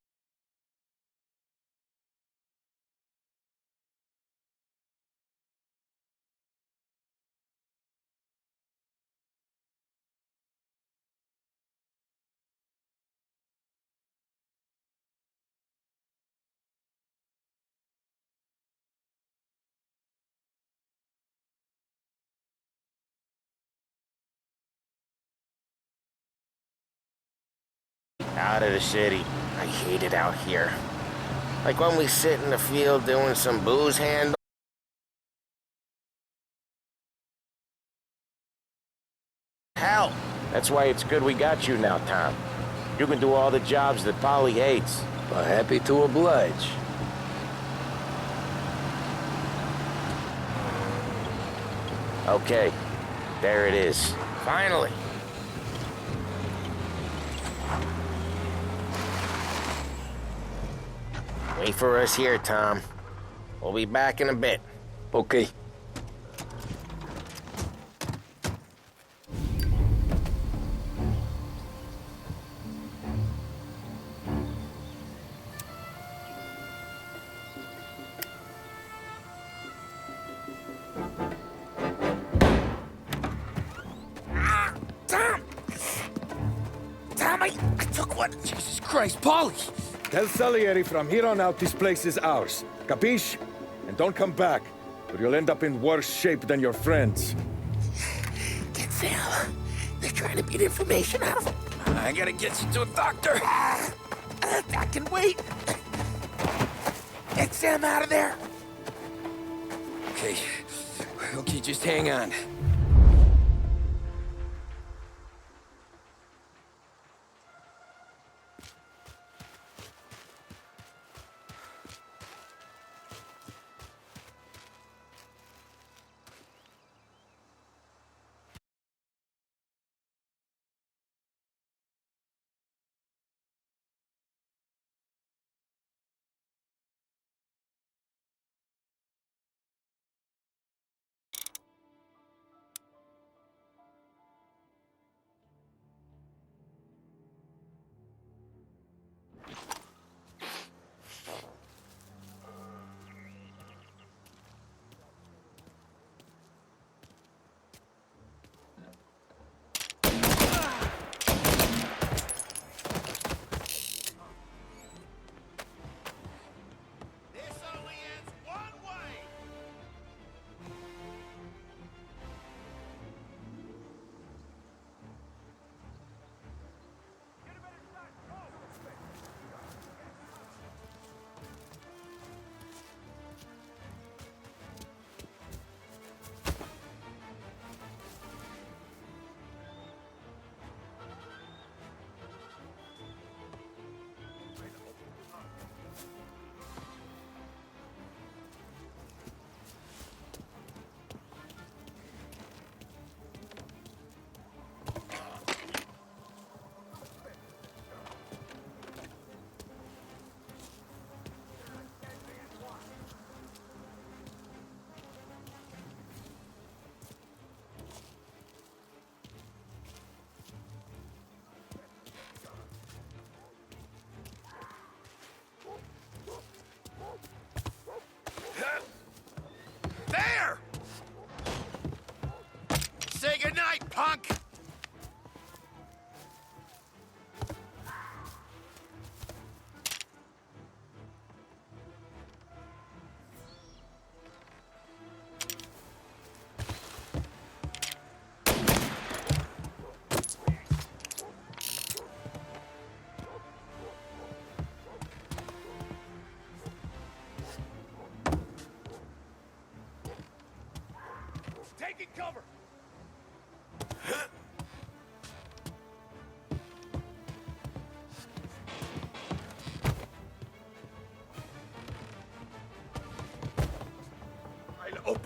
Out of the city. I hate it out here. Like when we sit in the field doing some booze handle. Hell. That's why it's good we got you now, Tom. You can do all the jobs that Polly hates. Well, happy to oblige. Okay, there it is. Finally. Wait for us here, Tom. We'll be back in a bit. Okay. Tom, I took one. Jesus Christ, Polly! Tell Salieri from here on out this place is ours. Capiche? And don't come back, or you'll end up in worse shape than your friends. Get Sam. They're trying to beat information out of him. I gotta get you to a doctor. I can wait. Get Sam out of there. Okay, just hang on.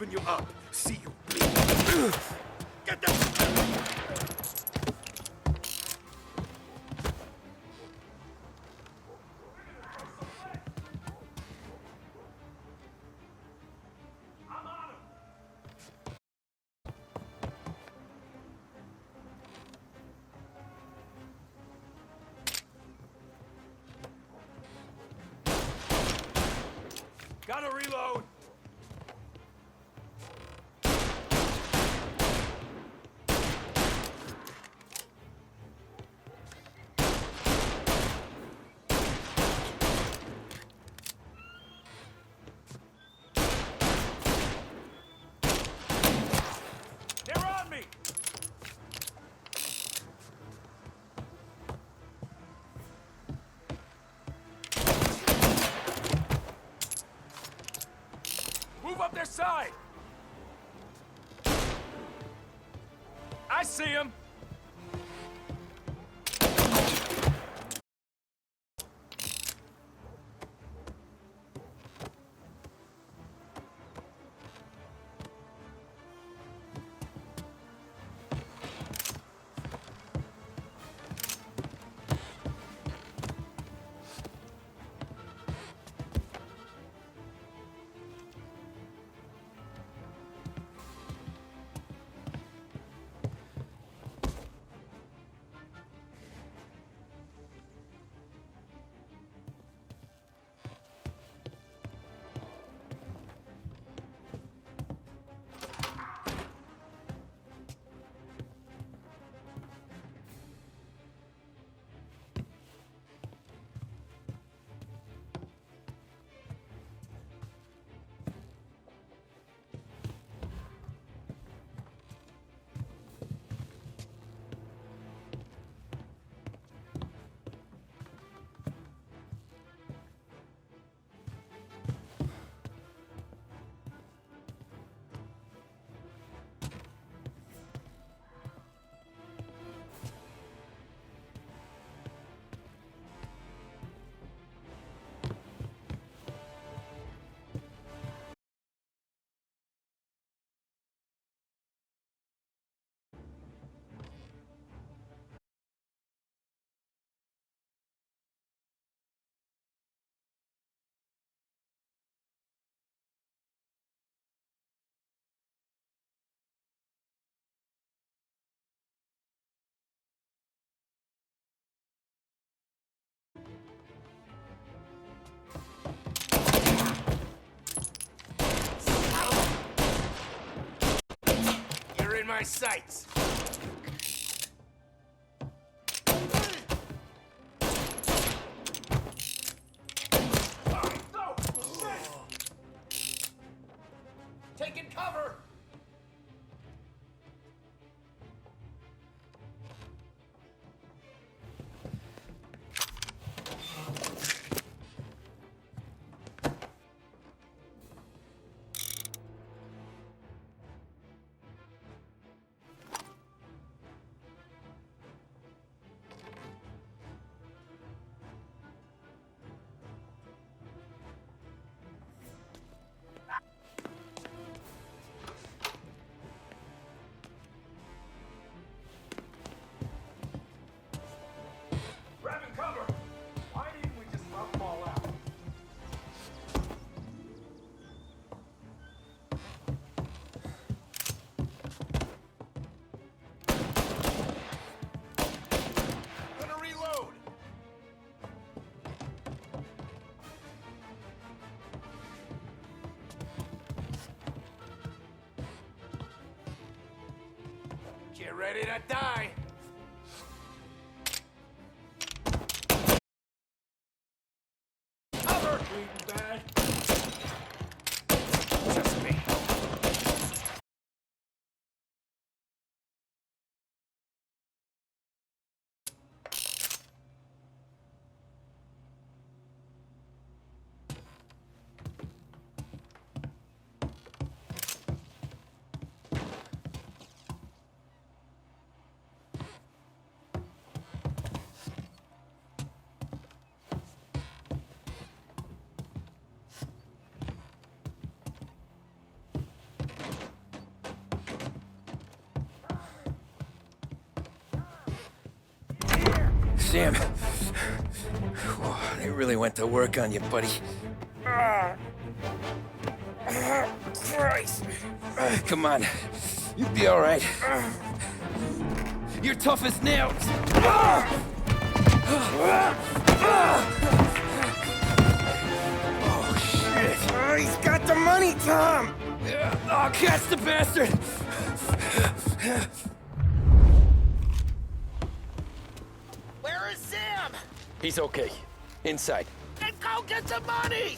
open you up. See you bleed. Get that! Gotta reload! They're on me! Move up their side! I see him! You're in my sights. Taking cover! Grabbing cover! Why didn't we just rough them all out? Gonna reload! Get ready to die! Cover! Bleeding bad. Just me. Sam. They really went to work on you, buddy. Christ. Come on. You'll be all right. You're tough as nails. Oh, shit. Oh, he's got the money, Tom! Oh, catch the bastard! Where is Sam? He's okay. Inside. Then go get the money!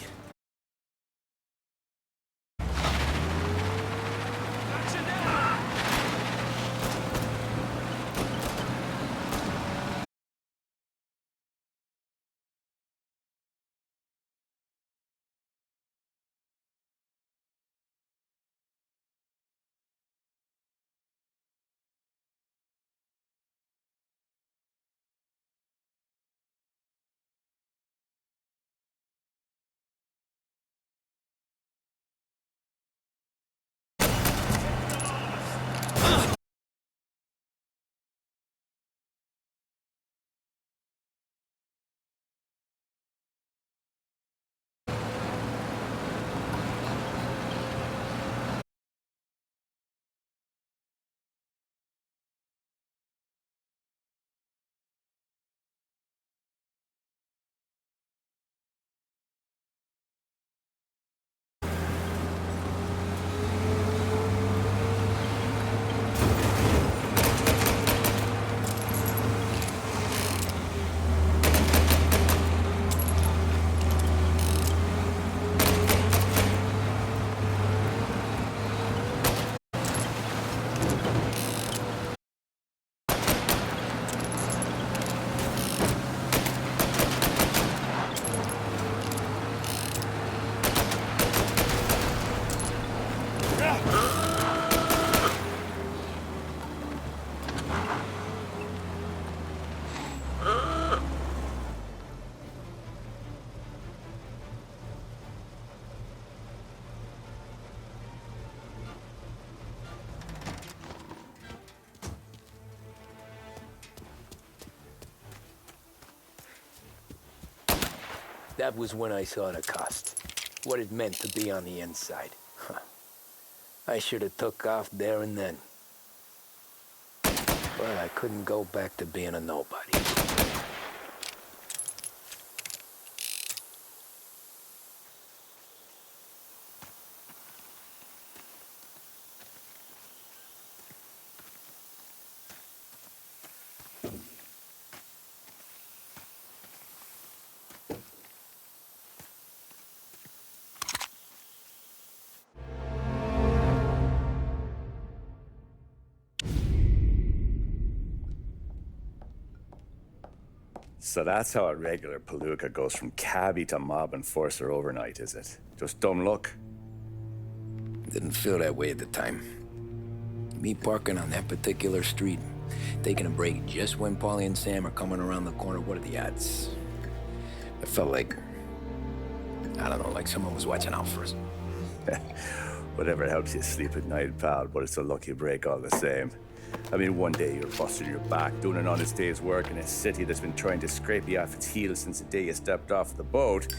That was when I saw the cost. What it meant to be on the inside. Huh. I should have took off there and then. But I couldn't go back to being a nobody. So that's how a regular palooka goes from cabbie to mob enforcer overnight, is it? Just dumb luck? Didn't feel that way at the time. Me parking on that particular street, taking a break just when Paulie and Sam are coming around the corner, what are the odds? I felt like, I don't know, like someone was watching out for us. Whatever helps you sleep at night, pal, but it's a lucky break all the same. I mean, one day you're busting your back, doing an honest day's work in a city that's been trying to scrape you off its heels since the day you stepped off the boat,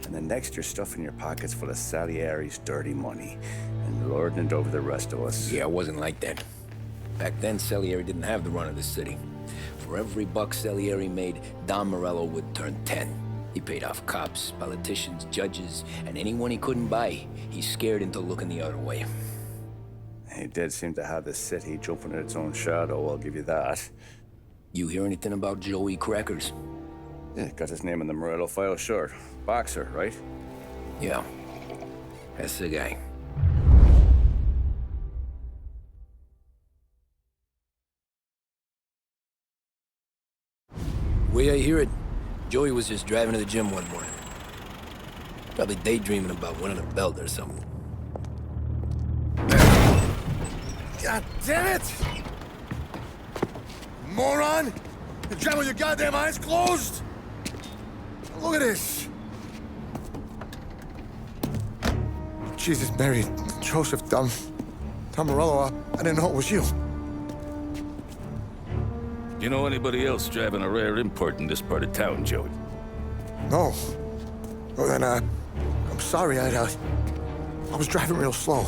and the next you're stuffing your pockets full of Salieri's dirty money and lording it over the rest of us. Yeah, it wasn't like that. Back then, Salieri didn't have the run of the city. For every buck Salieri made, Don Morello would turn 10. He paid off cops, politicians, judges, and anyone he couldn't buy, he scared into looking the other way. He did seem to have the city jumping at its own shadow, I'll give you that. You hear anything about Joey Crackers? Yeah, got his name in the Morello file, sure. Boxer, right? Yeah, that's the guy. Way I hear it, Joey was just driving to the gym one morning. Probably daydreaming about winning a belt or something. God damn it! Moron! You're driving with your goddamn eyes closed? Look at this! Jesus, Mary, Joseph, Tom Morello, I didn't know it was you. You know anybody else driving a rare import in this part of town, Joey? No. Well, then, I'm sorry, I was driving real slow.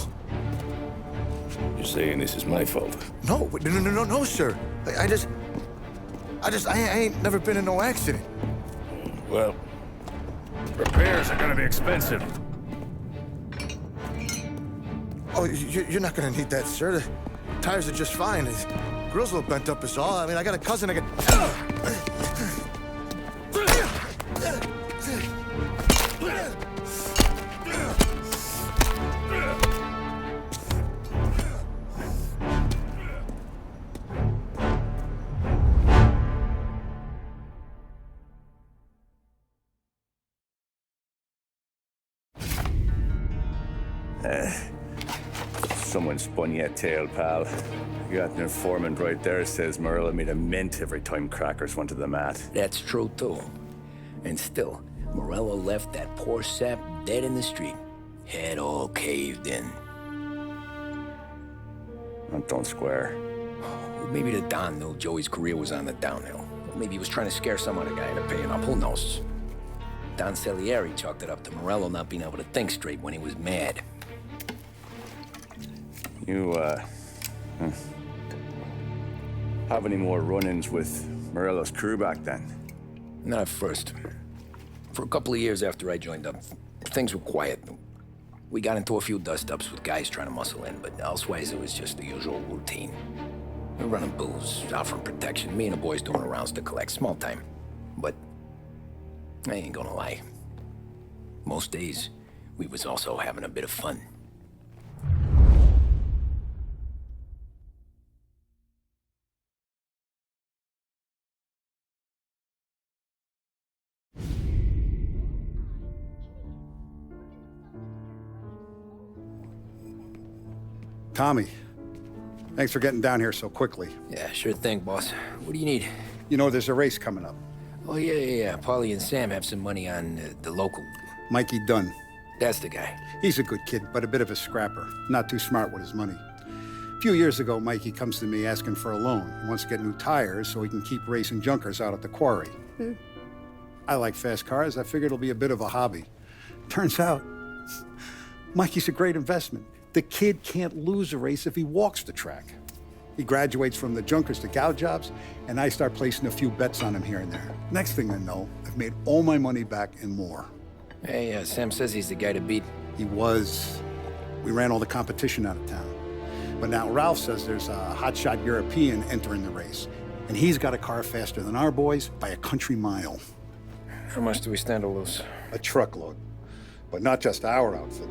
You're saying this is my fault? No, sir. I ain't never been in no accident. Well, repairs are gonna be expensive. Oh, you're not gonna need that, sir. The tires are just fine. The grill's a little bent up is all. I mean, I got a cousin I can... Someone spun you a tail, pal. You got an informant right there says Morello made a mint every time crackers went to the mat. That's true, too. And still, Morello left that poor sap dead in the street. Head all caved in. That don't square. Well, maybe the Don knew Joey's career was on the downhill. Or maybe he was trying to scare some other guy into paying up. Who knows? Don Salieri chalked it up to Morello not being able to think straight when he was mad. You, have any more run-ins with Morello's crew back then? Not at first. For a couple of years after I joined up, things were quiet. We got into a few dust-ups with guys trying to muscle in, but elsewise it was just the usual routine. We were running booze, out from protection, me and the boys doing rounds to collect, small time. But I ain't gonna lie. Most days, we was also having a bit of fun. Tommy, thanks for getting down here so quickly. Yeah, sure thing, boss. What do you need? You know, there's a race coming up. Oh, yeah. Paulie and Sam have some money on the local. Mikey Dunn. That's the guy. He's a good kid, but a bit of a scrapper. Not too smart with his money. A few years ago, Mikey comes to me asking for a loan. He wants to get new tires so he can keep racing junkers out at the quarry. I like fast cars. I figured it'll be a bit of a hobby. Turns out, Mikey's a great investment. The kid can't lose a race if he walks the track. He graduates from the junkers to gal jobs, and I start placing a few bets on him here and there. Next thing I know, I've made all my money back and more. Hey, Sam says he's the guy to beat. He was. We ran all the competition out of town. But now Ralph says there's a hotshot European entering the race, and he's got a car faster than our boys by a country mile. How much do we stand to lose? A truckload. But not just our outfit.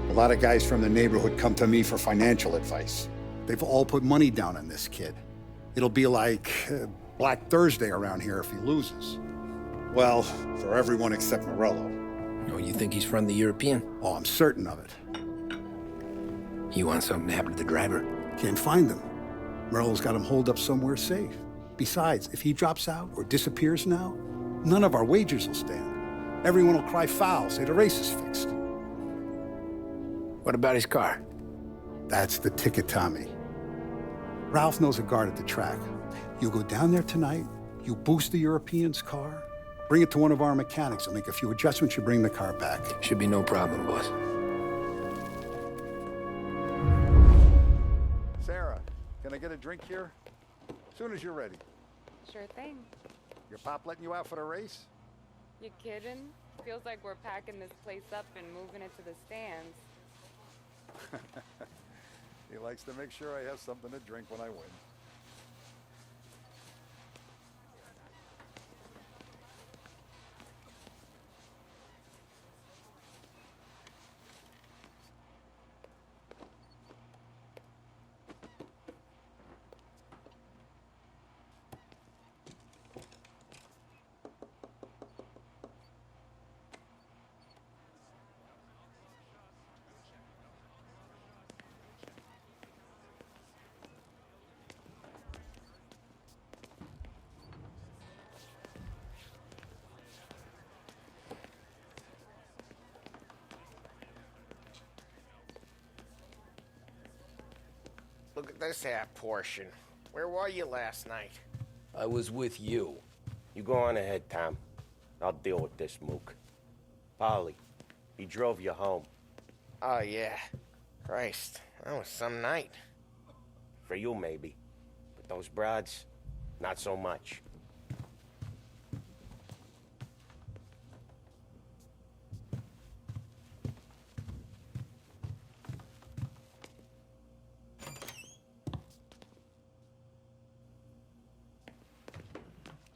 A lot of guys from the neighborhood come to me for financial advice. They've all put money down on this kid. It'll be like Black Thursday around here if he loses. Well, for everyone except Morello. Oh, you think he's from the European? Oh, I'm certain of it. You want something to happen to the driver? Can't find him. Morello's got him holed up somewhere safe. Besides, if he drops out or disappears now, none of our wagers will stand. Everyone will cry foul, say the race is fixed. What about his car? That's the ticket, Tommy. Ralph knows a guard at the track. You go down there tonight, you boost the European's car, bring it to one of our mechanics. He'll make a few adjustments, you bring the car back. Should be no problem, boss. Sarah, can I get a drink here? As soon as you're ready. Sure thing. Your pop letting you out for the race? You kidding? Feels like we're packing this place up and moving it to the stands. He likes to make sure I have something to drink when I win. Look at this half portion. Where were you last night? I was with you. You go on ahead, Tom. I'll deal with this mook. Polly, he drove you home. Oh, yeah. Christ, that was some night. For you, maybe. But those broads, not so much.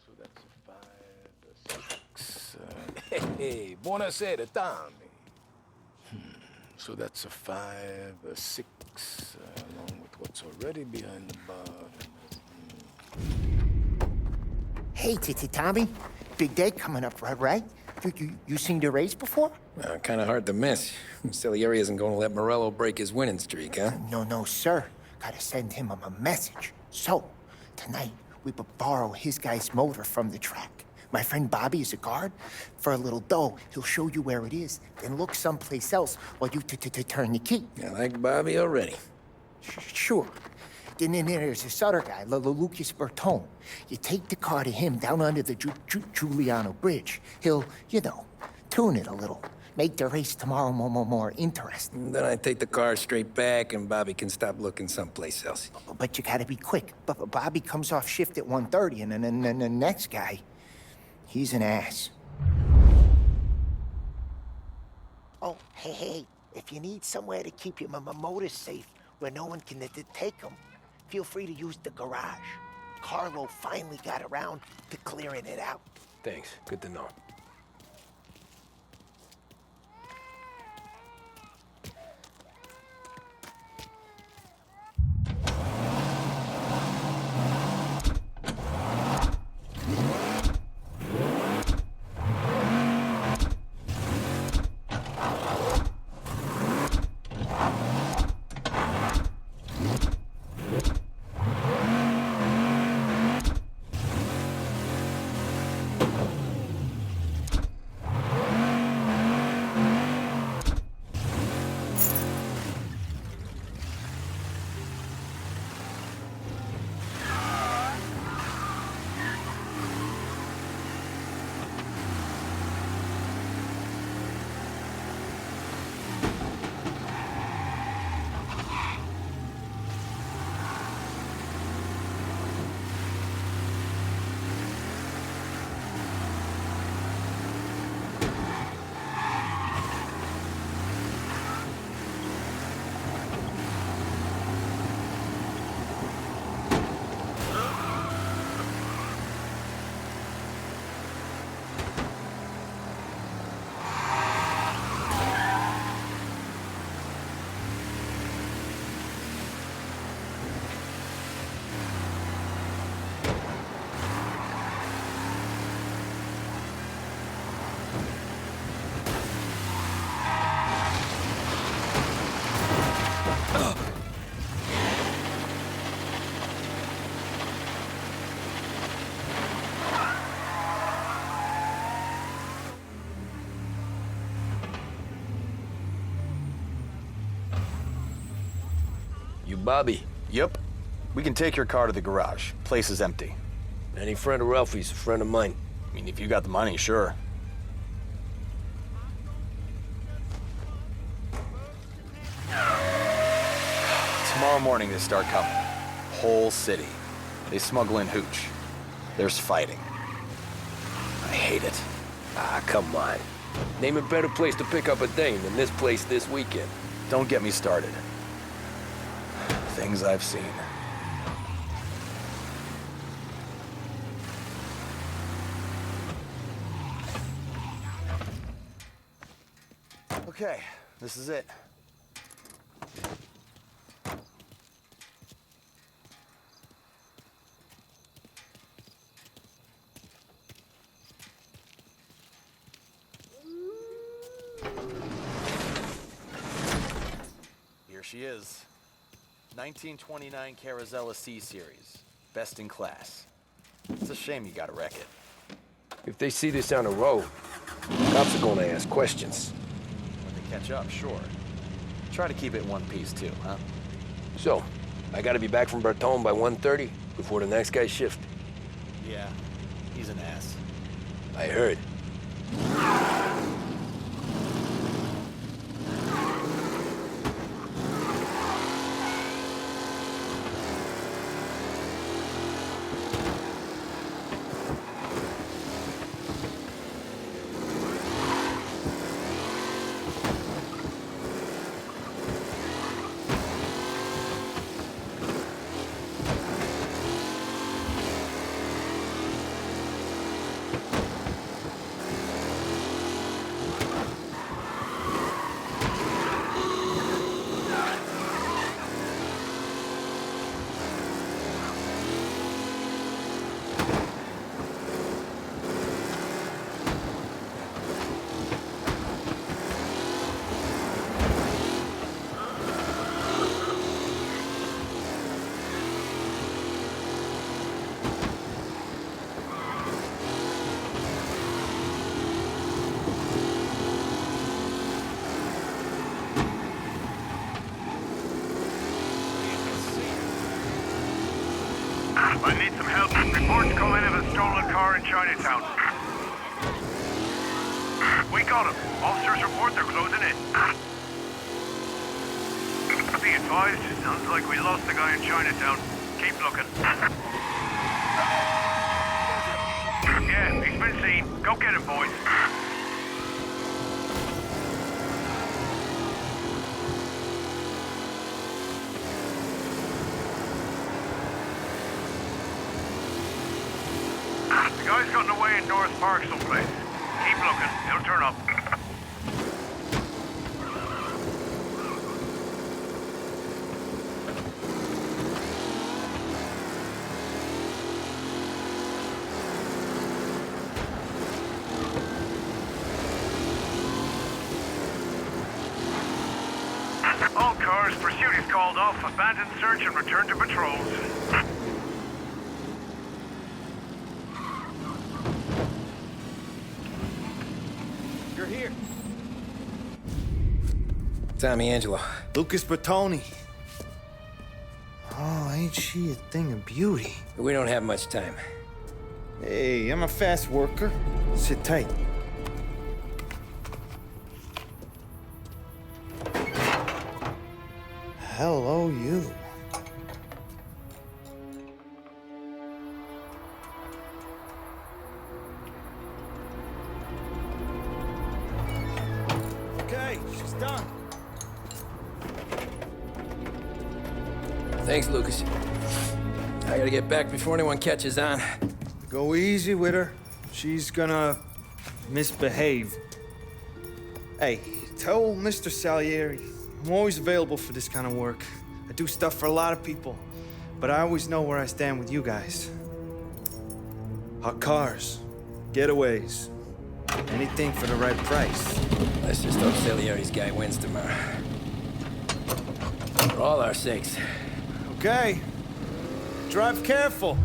So that's a 5, a 6. Hey, buonasera, Tommy. So that's a 5, a 6, along with what's already behind the bar. Hey, Tommy. Big day coming up, right? You seen the race before? Kind of hard to miss. Salieri isn't going to let Morello break his winning streak, huh? No, sir. Gotta send him a message. So, tonight, we borrow his guy's motor from the track. My friend Bobby is a guard. For a little dough, he'll show you where it is, then look someplace else while you turn the key. I like Bobby already. Sure. Then there's this other guy, Lucas Bertone. You take the car to him down under the Giuliano Bridge. He'll, tune it a little. Make the race tomorrow more interesting. Then I take the car straight back and Bobby can stop looking someplace else. But you gotta be quick. Bobby comes off shift at 1:30, and then the next guy, he's an ass. Oh, hey, if you need somewhere to keep your motor safe where no one can take them, feel free to use the garage. Carlo finally got around to clearing it out. Thanks. Good to know. You Bobby? Yep. We can take your car to the garage. Place is empty. Any friend of Ralphie's a friend of mine. I mean, if you got the money, sure. Tomorrow morning they start coming. Whole city. They smuggle in hooch. There's fighting. I hate it. Ah, come on. Name a better place to pick up a dame than this place this weekend. Don't get me started. Things I've seen. Okay, this is it. Here she is. 1929 Carazella C-Series. Best in class. It's a shame you gotta wreck it. If they see this on the road, cops are gonna ask questions. When they catch up, sure. Try to keep it one piece too, huh? So, I gotta be back from Bertone by 1:30 before the next guy's shift. Yeah, he's an ass. I heard. I need some help. Reports come in of a stolen car in Chinatown. We got him. Officers report they're closing in. Be advised, sounds like we lost the guy in Chinatown. Keep looking. Yeah, he's been seen. Go get him, boys. The guy's gotten away in North Park someplace. Keep looking. He'll turn up. All cars, pursuit is called off. Abandon search and return to patrols. You're here. Tommy Angelo. Lucas Bertoni. Oh, ain't she a thing of beauty? We don't have much time. Hey, I'm a fast worker. Sit tight. Hello, you. Okay, she's done. Thanks, Lucas. I gotta get back before anyone catches on. Go easy with her. She's gonna misbehave. Hey, tell Mr. Salieri I'm always available for this kind of work. I do stuff for a lot of people, but I always know where I stand with you guys. Hot cars, getaways, anything for the right price. Let's just hope Salieri's guy wins tomorrow. For all our sakes. Okay. Drive careful.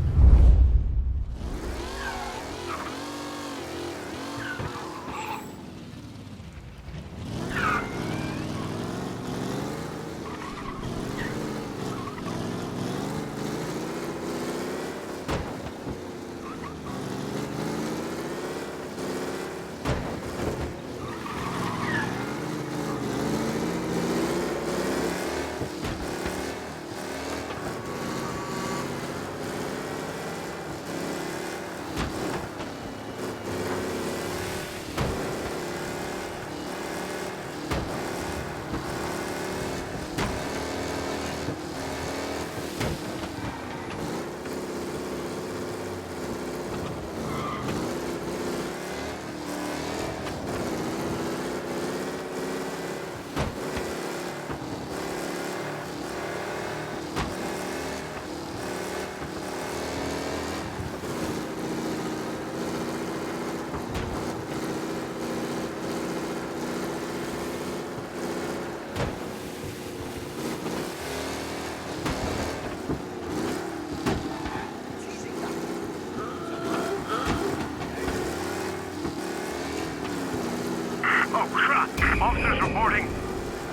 Oh, crap! Officers reporting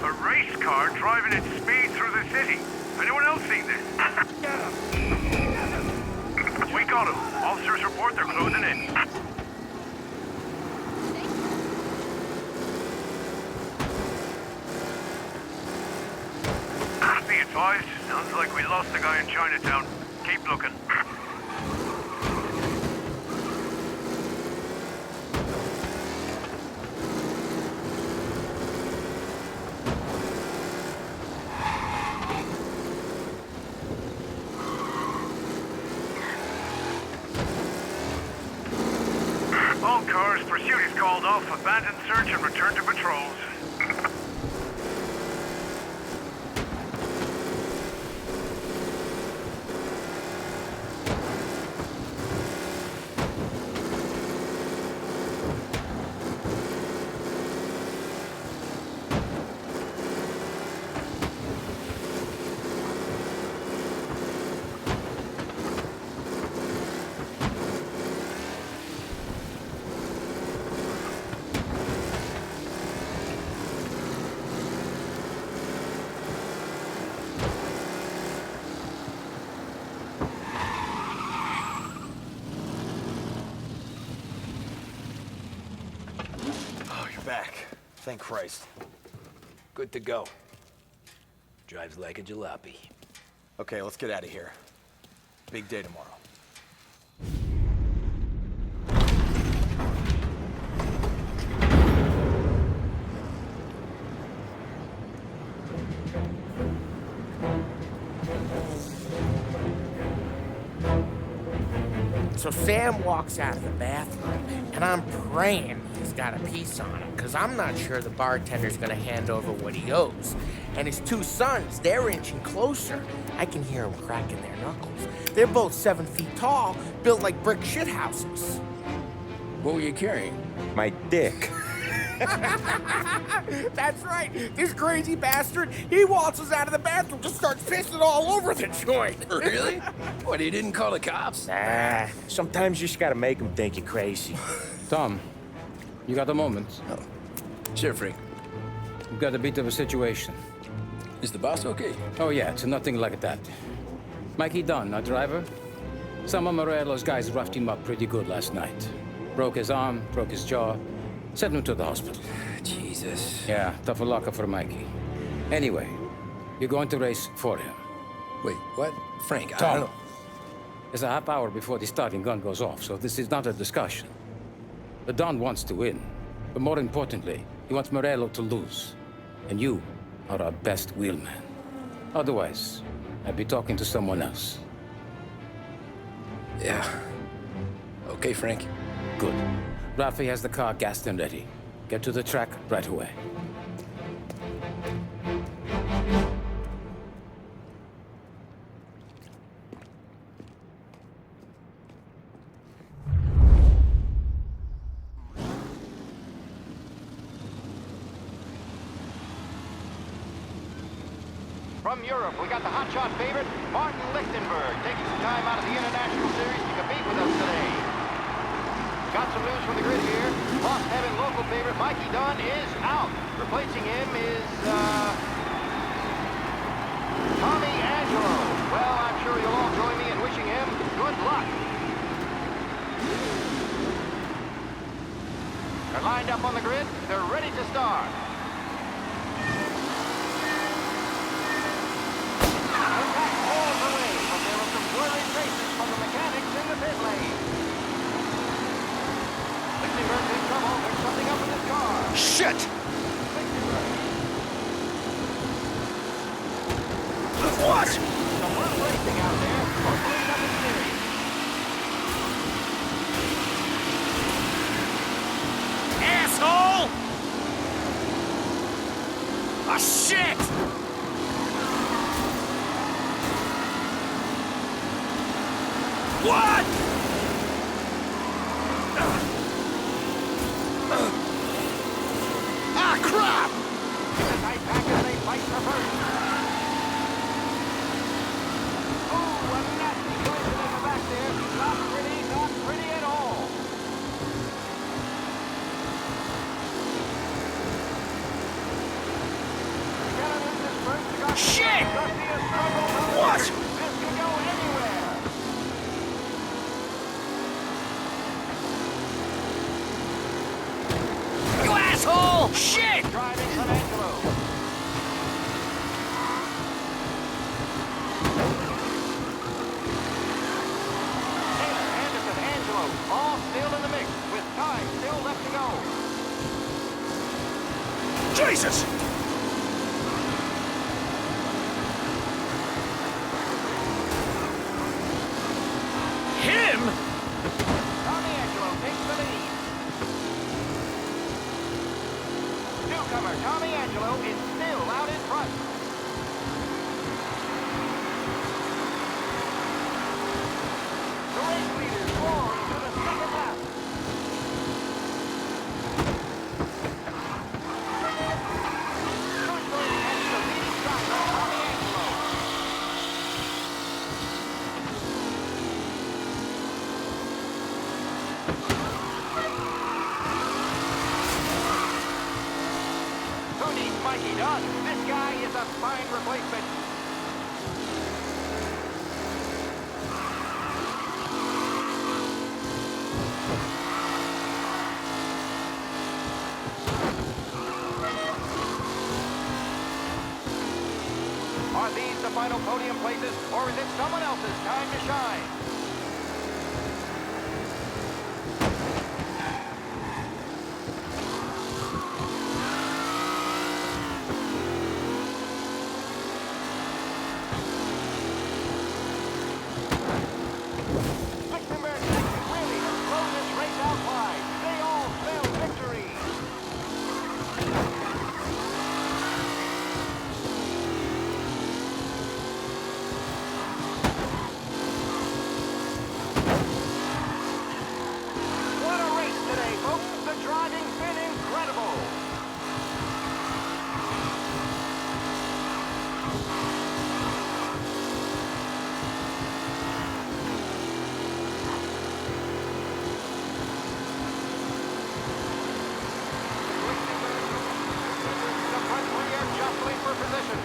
a race car driving at speed through the city. Anyone else seen this? We got got him. Officers report they're closing in. Be advised, sounds like we lost the guy in Chinatown. Keep looking. All cars, pursuit is called off. Abandon search and return to patrols. Oh, you're back. Thank Christ. Good to go. Drives like a jalopy. Okay, let's get out of here. Big day tomorrow. So Sam walks out of the bathroom, and I'm praying he's got a piece on him, because I'm not sure the bartender's gonna hand over what he owes. And his two sons, they're inching closer. I can hear them cracking their knuckles. They're both 7 feet tall, built like brick shithouses. What were you carrying? My dick. That's right. This crazy bastard, he waltzes out of the bathroom, just starts pissing all over the joint. Really? What, he didn't call the cops? Nah, sometimes you just gotta make them think you're crazy. Tom, you got a moment? Oh, sure, Frank. We've got a bit of a situation. Is the boss okay? Oh, yeah, it's nothing like that. Mikey Dunn, our driver. Some of Morello's guys roughed him up pretty good last night. Broke his arm, broke his jaw. Sent him to the hospital. Jesus. Yeah, tough luck for Mikey. Anyway, you're going to race for him. Wait, what? Frank, I Tom, don't... it's a half hour before the starting gun goes off, so this is not a discussion. The Don wants to win, but more importantly, he wants Morello to lose. And you are our best wheelman. Otherwise, I'd be talking to someone else. Yeah. Okay, Frank. Good. Rafi has the car gassed and ready. Get to the track right away. From Europe, we got the hotshot favorite, Martin Lichtenberg, taking some time out of the International Series to compete with us today. Got some news from the grid here. Lost Heaven local favorite Mikey Dunn is out. Replacing him is, Tommy Angelo. Well, I'm sure you'll all join me in wishing him good luck. They're lined up on the grid. They're ready to start. Impact pulls away, but there were some blurry traces from the mechanics in the pit lane. Lichtenberg's in trouble. There's something up with his car. Shit! What? Some rough racing out there. Hopefully nothing serious. Asshole! Oh, shit! What? Ah, crap! In the tight pack as they fight for first. Oh, a nasty collision in the back there. Not pretty at all. Shit! What? This could go anywhere. Oh, shit! Driving San Angelo. Taylor, Anderson, Angelo, all still in the mix, with time still left to go. Jesus! Him? Tommy Angelo takes the lead. Newcomer Tommy Angelo is still out in front. The race leaders roar into the second lap. Who's going to catch the leading driver, Tommy Angelo? Who needs Mikey Dunn? This guy is a fine replacement. Are these the final podium places, or is it someone else's time to shine? Lichtenberg really has blown this race out wide. They all spell victory. What a race today, folks. The driving's been incredible. The front three are jostling for position.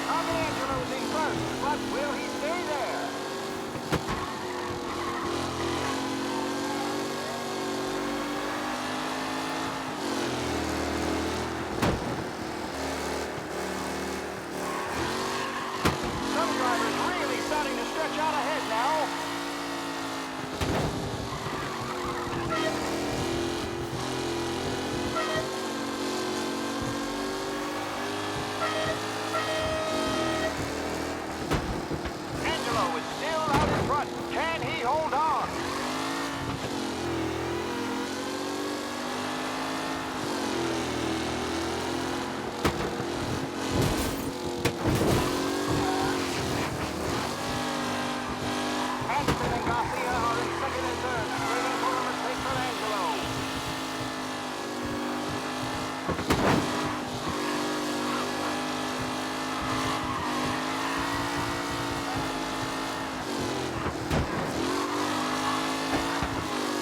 Tommy Angelo's in first, but will he stay there? Some drivers really starting to stretch out ahead now. Angelo is still out in front. Can he hold on? Anderson and Garcia are in second and third, waiting for a mistake from Angelo.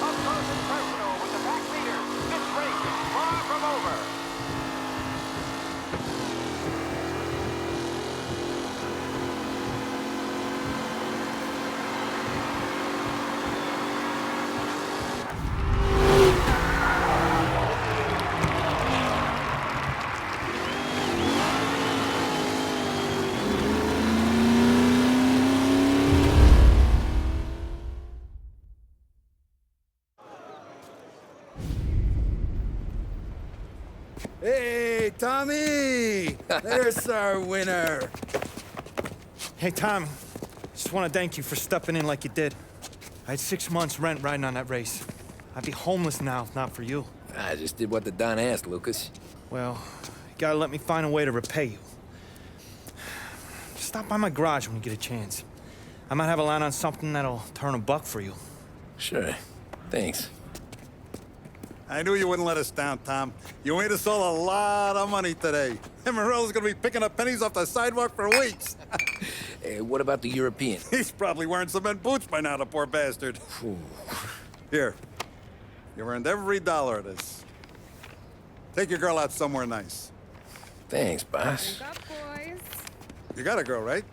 Up close and personal with the pack leader. This race is far from over. Hey, Tommy! There's our winner. Hey, Tom. Just want to thank you for stepping in like you did. I had 6 months rent riding on that race. I'd be homeless now if not for you. I just did what the Don asked, Lucas. Well, you gotta let me find a way to repay you. Stop by my garage when you get a chance. I might have a line on something that'll turn $1 for you. Sure. Thanks. I knew you wouldn't let us down, Tom. You made us all a lot of money today. And Morello's gonna be picking up pennies off the sidewalk for weeks. Hey, what about the European? He's probably wearing cement boots by now, the poor bastard. Here. You earned every dollar of this. Take your girl out somewhere nice. Thanks, boss. Drink up, boys. You got a girl, right?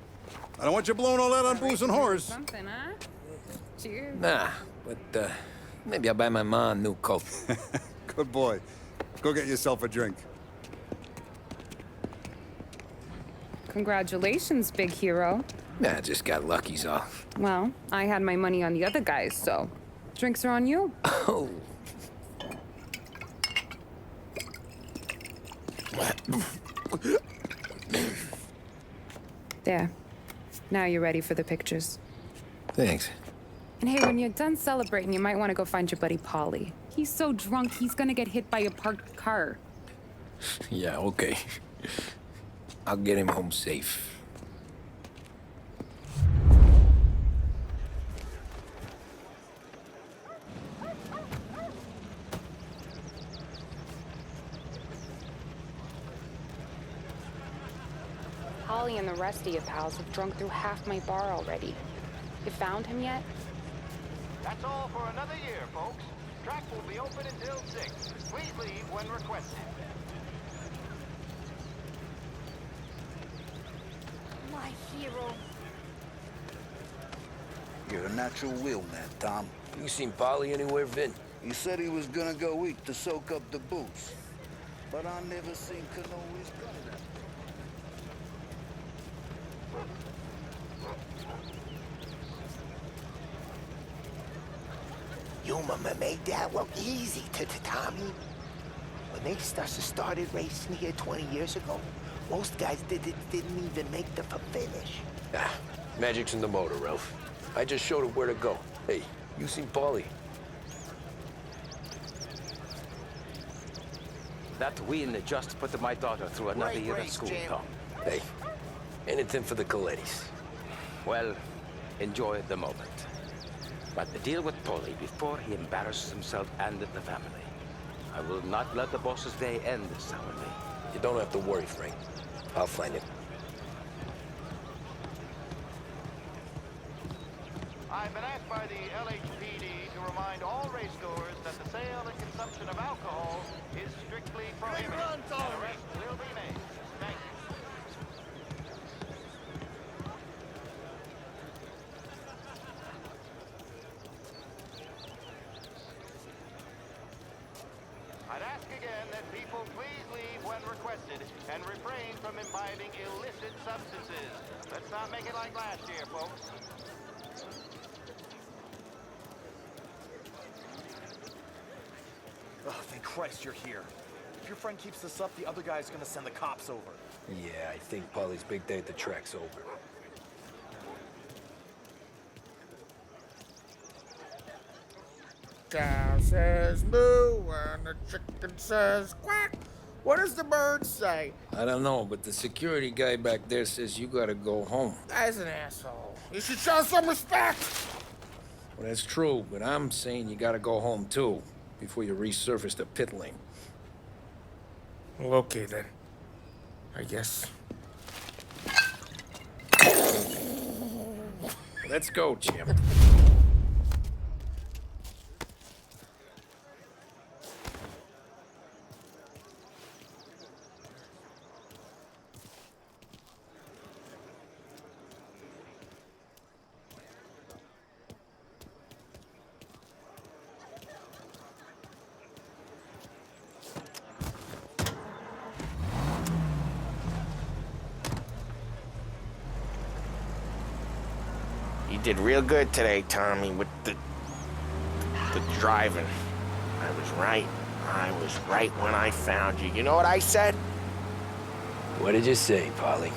I don't want you blowing all that on booze and whores. Something, huh? Cheers. Nah, but maybe I'll buy my mom a new coat. Good boy. Go get yourself a drink. Congratulations, big hero. Nah, I just got lucky's off. Well, I had my money on the other guys, so drinks are on you. Oh. There. Now you're ready for the pictures. Thanks. And hey, when you're done celebrating, you might want to go find your buddy Paulie. He's so drunk, he's gonna get hit by a parked car. Yeah, okay. I'll get him home safe. Holly and the rest of your pals have drunk through half my bar already. You found him yet? That's all for another year, folks. Track will be open until 6. Please leave when requested. My hero. You're a natural wheelman, Tom. You seen Polly anywhere, Vin? He said he was gonna go eat to soak up the booze. But I never seen Canoes come that. Your mama made that look easy to Tommy. When they started racing here 20 years ago, most guys didn't even make the finish. Ah, magic's in the motor, Ralph. I just showed him where to go. Hey, you seen Paulie? That win just put my daughter through another year of school, Tom. Hey, anything for the Colettis. Well, enjoy the moment. But deal with Paulie before he embarrasses himself and the family. I will not let the boss's day end sourly. You don't have to worry, Frank. I'll find him. I've been asked by the LHPD to remind all race goers that the sale and consumption of alcohol is strictly prohibited. An arrest will be made. Thank you. I'd ask again that people please leave when requested and refrain from imbibing illicit substances. Let's not make it like last year, folks. Oh, thank Christ you're here. If your friend keeps this up, the other guy's gonna send the cops over. Yeah, I think Paulie's big day at the track's over. Cow says moo and the chicken says quack. What does the bird say? I don't know, but the security guy back there says you gotta go home. Guy's an asshole. You should show some respect. Well, that's true, but I'm saying you gotta go home too, before you resurface the pit lane. Well, okay then. I guess. Let's go, champ. You did real good today, Tommy, with the driving. I was right. I was right when I found you. You know what I said? What did you say, Paulie?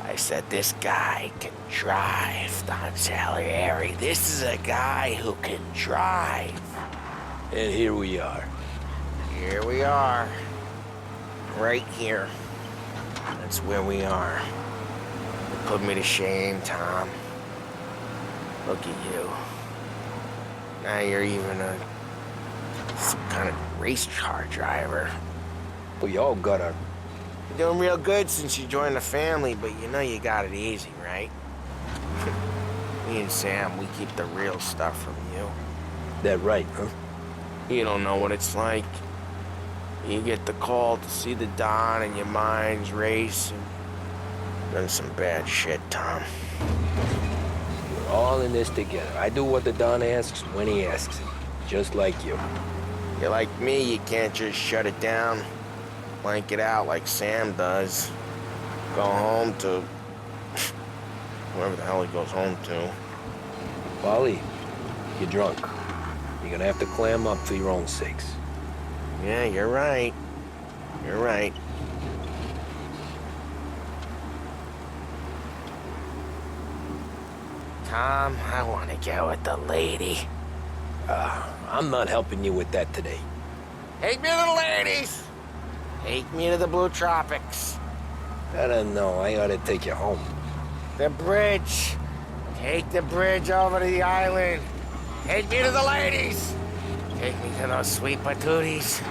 I said, this guy can drive, Don Salieri. This is a guy who can drive. And here we are. Here we are. Right here. That's where we are. You put me to shame, Tom. Look at you. Now you're even some kind of race car driver. We all got our... You're doing real good since you joined the family, but you know you got it easy, right? Me and Sam, we keep the real stuff from you. That right, huh? You don't know what it's like. You get the call to see the Don and your mind's racing. Done some bad shit, Tom. We're all in this together. I do what the Don asks when he asks it. Just like you. You're like me, you can't just shut it down. Blank it out like Sam does. Go home to... whoever the hell he goes home to. Wally, you're drunk. You're gonna have to clam up for your own sakes. Yeah, you're right. You're right. Tom, I want to go with the lady. I'm not helping you with that today. Take me to the ladies! Take me to the Blue Tropics. I don't know. I ought to take you home. The bridge. Take the bridge over to the island. Take me to the ladies. Take me to those sweet patooties.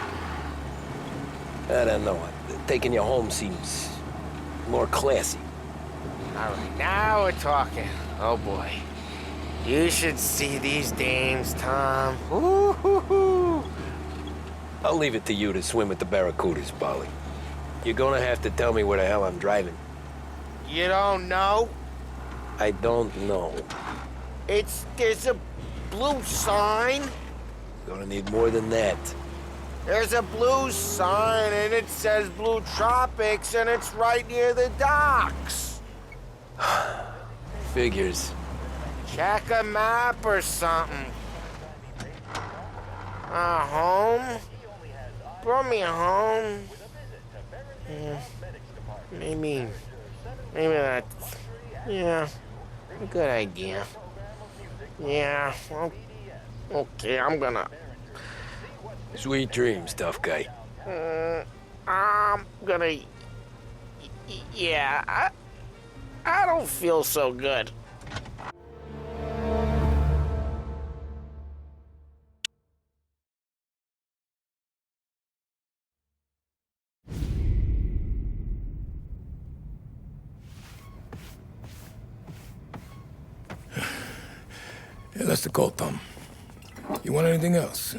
I don't know. Taking you home seems more classy. All right, now we're talking. Oh, boy. You should see these dames, Tom. Ooh-hoo-hoo. I'll leave it to you to swim with the barracudas, Polly. You're gonna have to tell me where the hell I'm driving. You don't know? I don't know. There's a blue sign. Gonna need more than that. There's a blue sign, and it says Blue Tropics, and it's right near the docks. Figures. Check a map or something. Home? Brought me home. Yeah. Maybe that's... Yeah, a good idea. Yeah, well, okay, I'm gonna... Sweet dreams, tough guy. I'm gonna... Yeah, I don't feel so good. Hey, that's the call, Tom. You want anything else?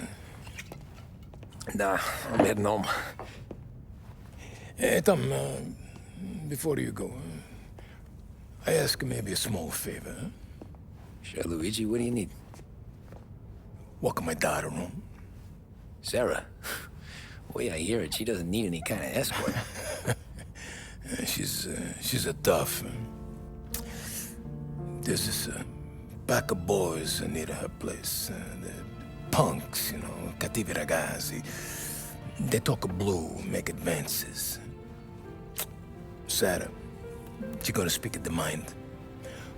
Nah, I'm heading home. Hey, Tom, before you go, I ask maybe a small favor. Sure, Luigi, what do you need? Walk my daughter home. Sarah? Way I hear it, she doesn't need any kind of escort. She's a tough. There's this pack of boys near her place. They're punks, you know, cattivi ragazzi. They talk blue, make advances. Sarah, she gonna speak at the mind.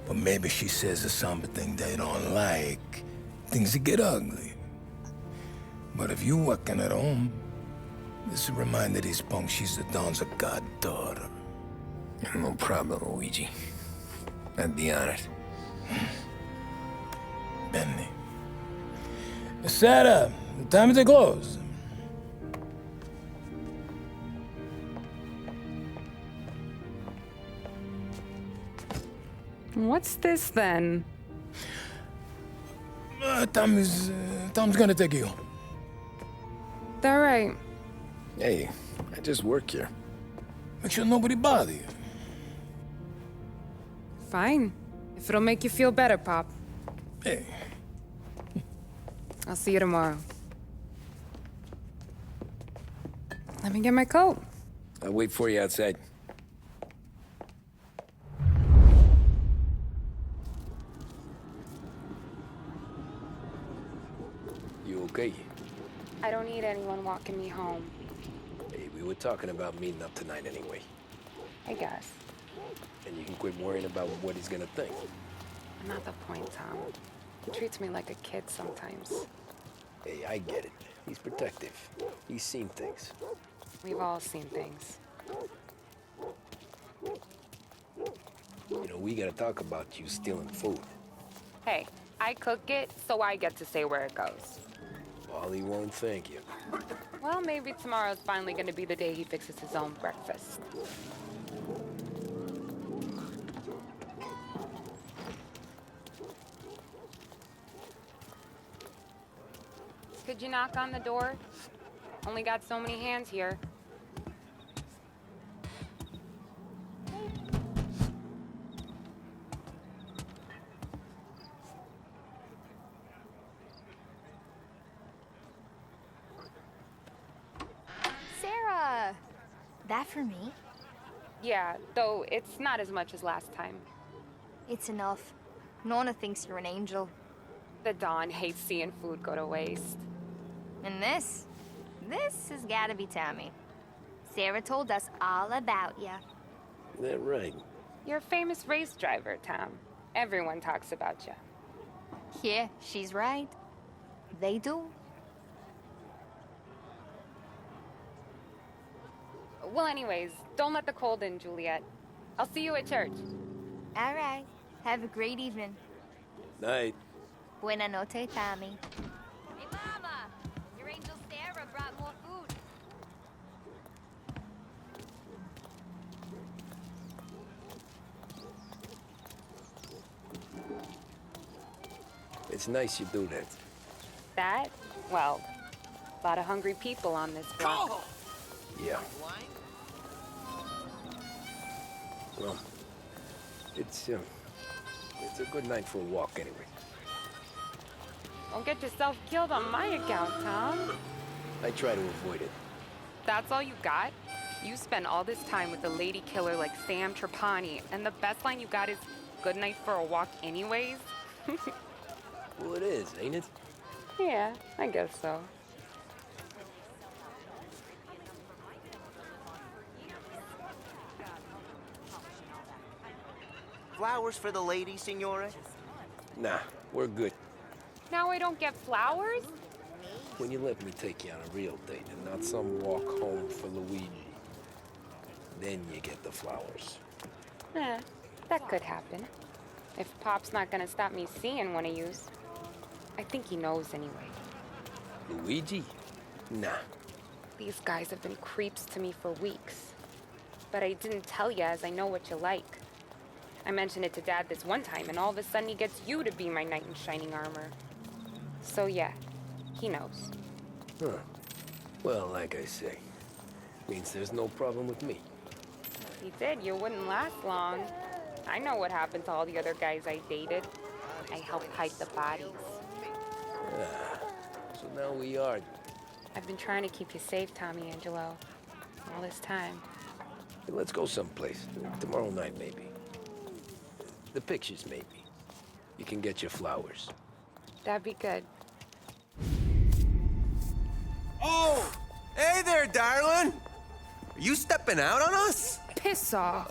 But maybe she says something they don't like. Things get ugly. But if you walking at home, this reminder these punks she's the Don's a goddaughter. No problem, Luigi. I'd be honored. Benny. Sarah, time to close. What's this then? Tom's gonna take you home. All right. Hey, I just work here. Make sure nobody bother you. Fine. If it'll make you feel better, Pop. Hey. I'll see you tomorrow. Let me get my coat. I'll wait for you outside. You okay? I don't need anyone walking me home. Hey, we were talking about meeting up tonight anyway. I guess. And you can quit worrying about what he's gonna think. Not the point, Tom. He treats me like a kid sometimes. Hey, I get it. He's protective. He's seen things. We've all seen things. You know, we gotta talk about you stealing food. Hey, I cook it, so I get to say where it goes. Wally won't thank you. Well, maybe tomorrow's finally gonna be the day he fixes his own breakfast. Could you knock on the door? Only got so many hands here. Sarah! That for me? Yeah, though it's not as much as last time. It's enough. Nona thinks you're an angel. The Don hates seeing food go to waste. And this has gotta be Tommy. Sarah told us all about ya. That right? You're a famous race driver, Tom. Everyone talks about you. Yeah, she's right. They do. Well, anyways, don't let the cold in, Juliet. I'll see you at church. All right. Have a great evening. Night. Buena noche, Tommy. Hey, Mama! Your angel Sarah brought more food. It's nice you do that. That? Well, a lot of hungry people on this block. Yeah. Well, it's a good night for a walk anyway. Don't get yourself killed on my account, Tom. I try to avoid it. That's all you got? You spend all this time with a lady killer like Sam Trapani, and the best line you got is, "Good night for a walk anyways"? Well, it is, ain't it? Yeah, I guess so. Flowers for the lady, Signora? Nah, we're good. Now I don't get flowers? When you let me take you on a real date and not some walk home for Luigi, then you get the flowers. That could happen. If Pop's not gonna stop me seeing one of yous. I think he knows anyway. Luigi? Nah. These guys have been creeps to me for weeks. But I didn't tell you as I know what you like. I mentioned it to Dad this one time, and all of a sudden he gets you to be my knight in shining armor. So yeah, he knows. Huh. Well, like I say, means there's no problem with me. If he did, you wouldn't last long. I know what happened to all the other guys I dated. I helped hide the bodies. So now we are. I've been trying to keep you safe, Tommy Angelo. All this time. Hey, let's go someplace. Tomorrow night, maybe. The pictures, maybe. You can get your flowers. That'd be good. Oh! Hey there, darling! Are you stepping out on us? Piss off.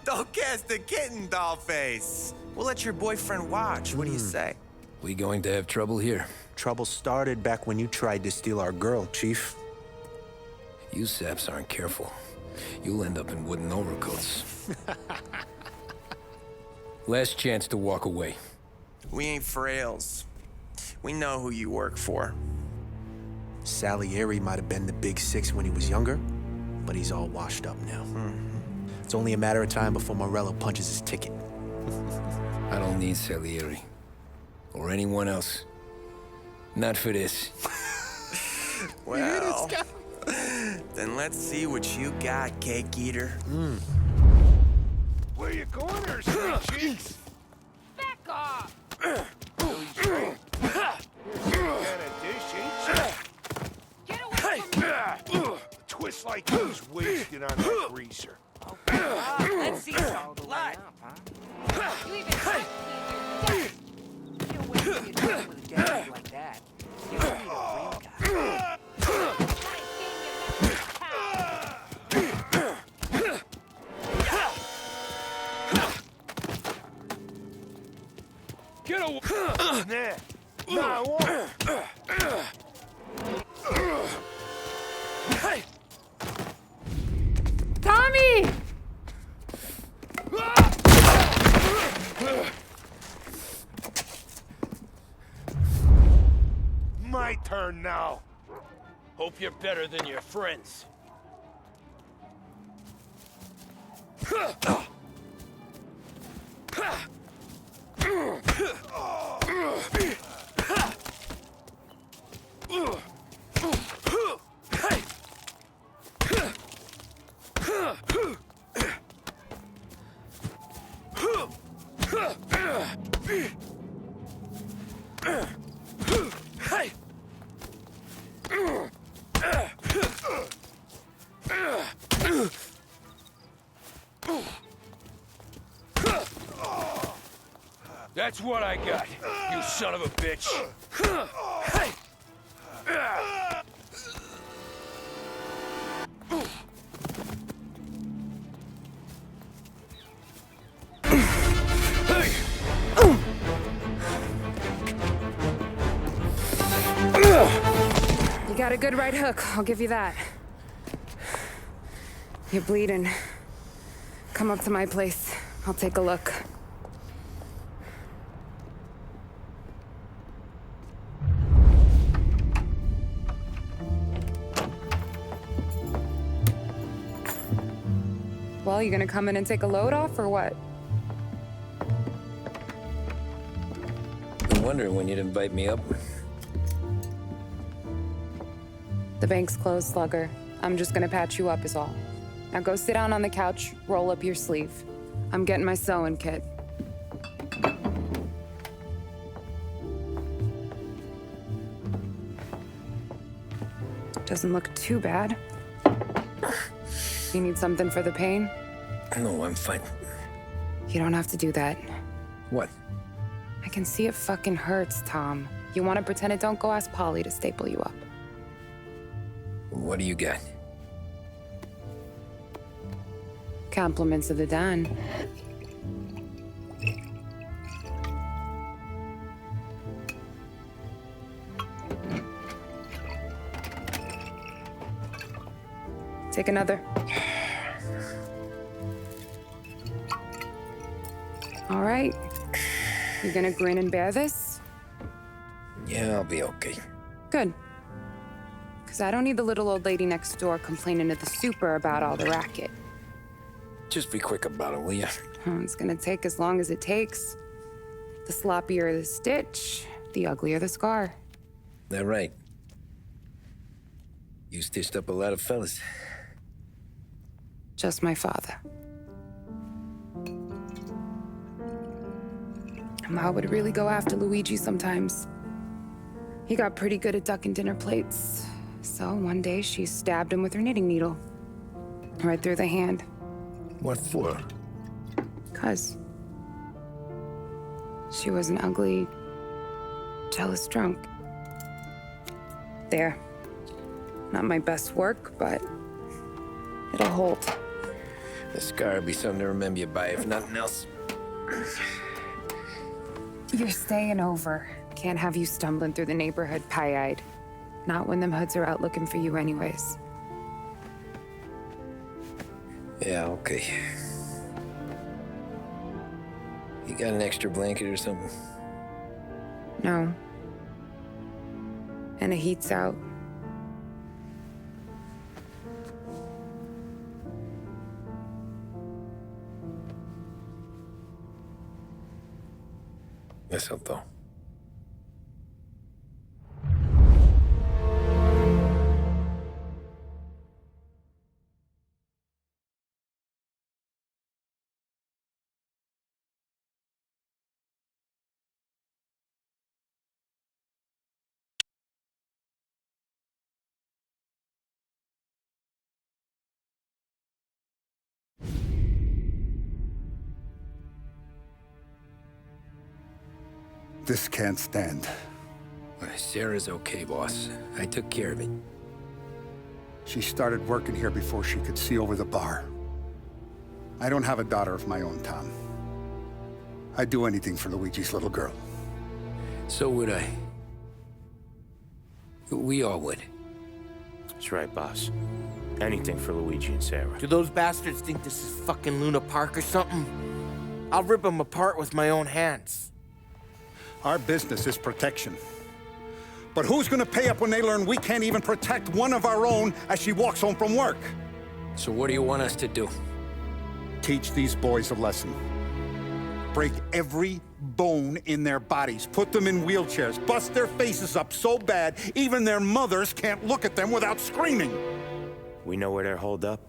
Don't cast a kitten, dollface. We'll let your boyfriend watch. What do you say? We going to have trouble here? Trouble started back when you tried to steal our girl, Chief. You saps aren't careful. You'll end up in wooden overcoats. Last chance to walk away. We ain't frails. We know who you work for. Salieri might have been the big six when he was younger, but he's all washed up now. It's only a matter of time before Morello punches his ticket. I don't need Salieri. Or anyone else. Not for this. Well, then let's see what you got, cake eater. Where you going there, sweet cheeks? Back off! Really straight. You're a kind of dish, ain't you? Get away from me! A twist like yours wasted on that greaser. Let's see all the way up, huh? You even tried to leave your death. Get away from your dad with a dad like that. You don't need a real guy. Get away! Nah. No, I won't. Tommy! My turn now. Hope you're better than your friends. That's what I got, you son of a bitch. You got a good right hook, I'll give you that. You're bleeding. Come up to my place. I'll take a look. Well, you gonna come in and take a load off, or what? Been wondering when you'd invite me up. The bank's closed, Slugger. I'm just gonna patch you up is all. Now go sit down on the couch, roll up your sleeve. I'm getting my sewing kit. Doesn't look too bad. You need something for the pain? No, I'm fine. You don't have to do that. What? I can see it fucking hurts, Tom. You want to pretend it don't? Go ask Polly to staple you up. What do you got? Compliments of the Don. Take another. All right. You gonna grin and bear this? Yeah, I'll be okay. Good. Because I don't need the little old lady next door complaining to the super about all the racket. Just be quick about it, will ya? It's gonna take as long as it takes. The sloppier the stitch, the uglier the scar. That right? You stitched up a lot of fellas. Just my father. Ma would really go after Luigi sometimes. He got pretty good at ducking dinner plates. So one day she stabbed him with her knitting needle. Right through the hand. What for? 'Cause she was an ugly, jealous drunk. There. Not my best work, but it'll hold. The scar will be something to remember you by, if nothing else. You're staying over. Can't have you stumbling through the neighborhood pie-eyed. Not when them hoods are out looking for you anyways. Yeah, okay. You got an extra blanket or something? No. And the heat's out. Eso todo. This can't stand. Sarah's okay, boss. I took care of it. She started working here before she could see over the bar. I don't have a daughter of my own, Tom. I'd do anything for Luigi's little girl. So would I. We all would. That's right, boss. Anything for Luigi and Sarah. Do those bastards think this is fucking Luna Park or something? I'll rip them apart with my own hands. Our business is protection. But who's gonna pay up when they learn we can't even protect one of our own as she walks home from work? So what do you want us to do? Teach these boys a lesson. Break every bone in their bodies, put them in wheelchairs, bust their faces up so bad even their mothers can't look at them without screaming. We know where they're holed up.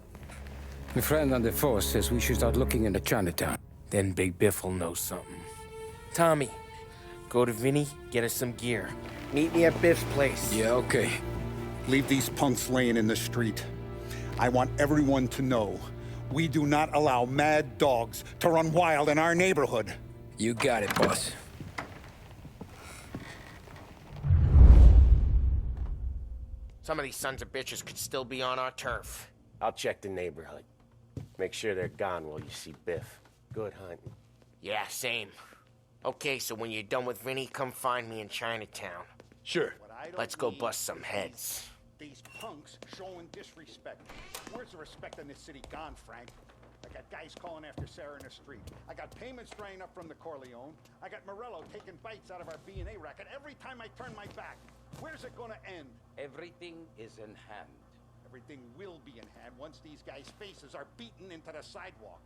My friend on the force says we should start looking into Chinatown. Then Big Biff will know something. Tommy, go to Vinny, get us some gear. Meet me at Biff's place. Yeah, okay. Leave these punks laying in the street. I want everyone to know we do not allow mad dogs to run wild in our neighborhood. You got it, boss. Some of these sons of bitches could still be on our turf. I'll check the neighborhood. Make sure they're gone while you see Biff. Good hunting. Yeah, same. Okay, so when you're done with Vinny, come find me in Chinatown. Sure. Let's go bust some heads. These punks showing disrespect. Where's the respect in this city gone, Frank? I got guys calling after Sarah in the street. I got payments drying up from the Corleone. I got Morello taking bites out of our B&A racket every time I turn my back. Where's it gonna end? Everything is in hand. Everything will be in hand once these guys' faces are beaten into the sidewalk.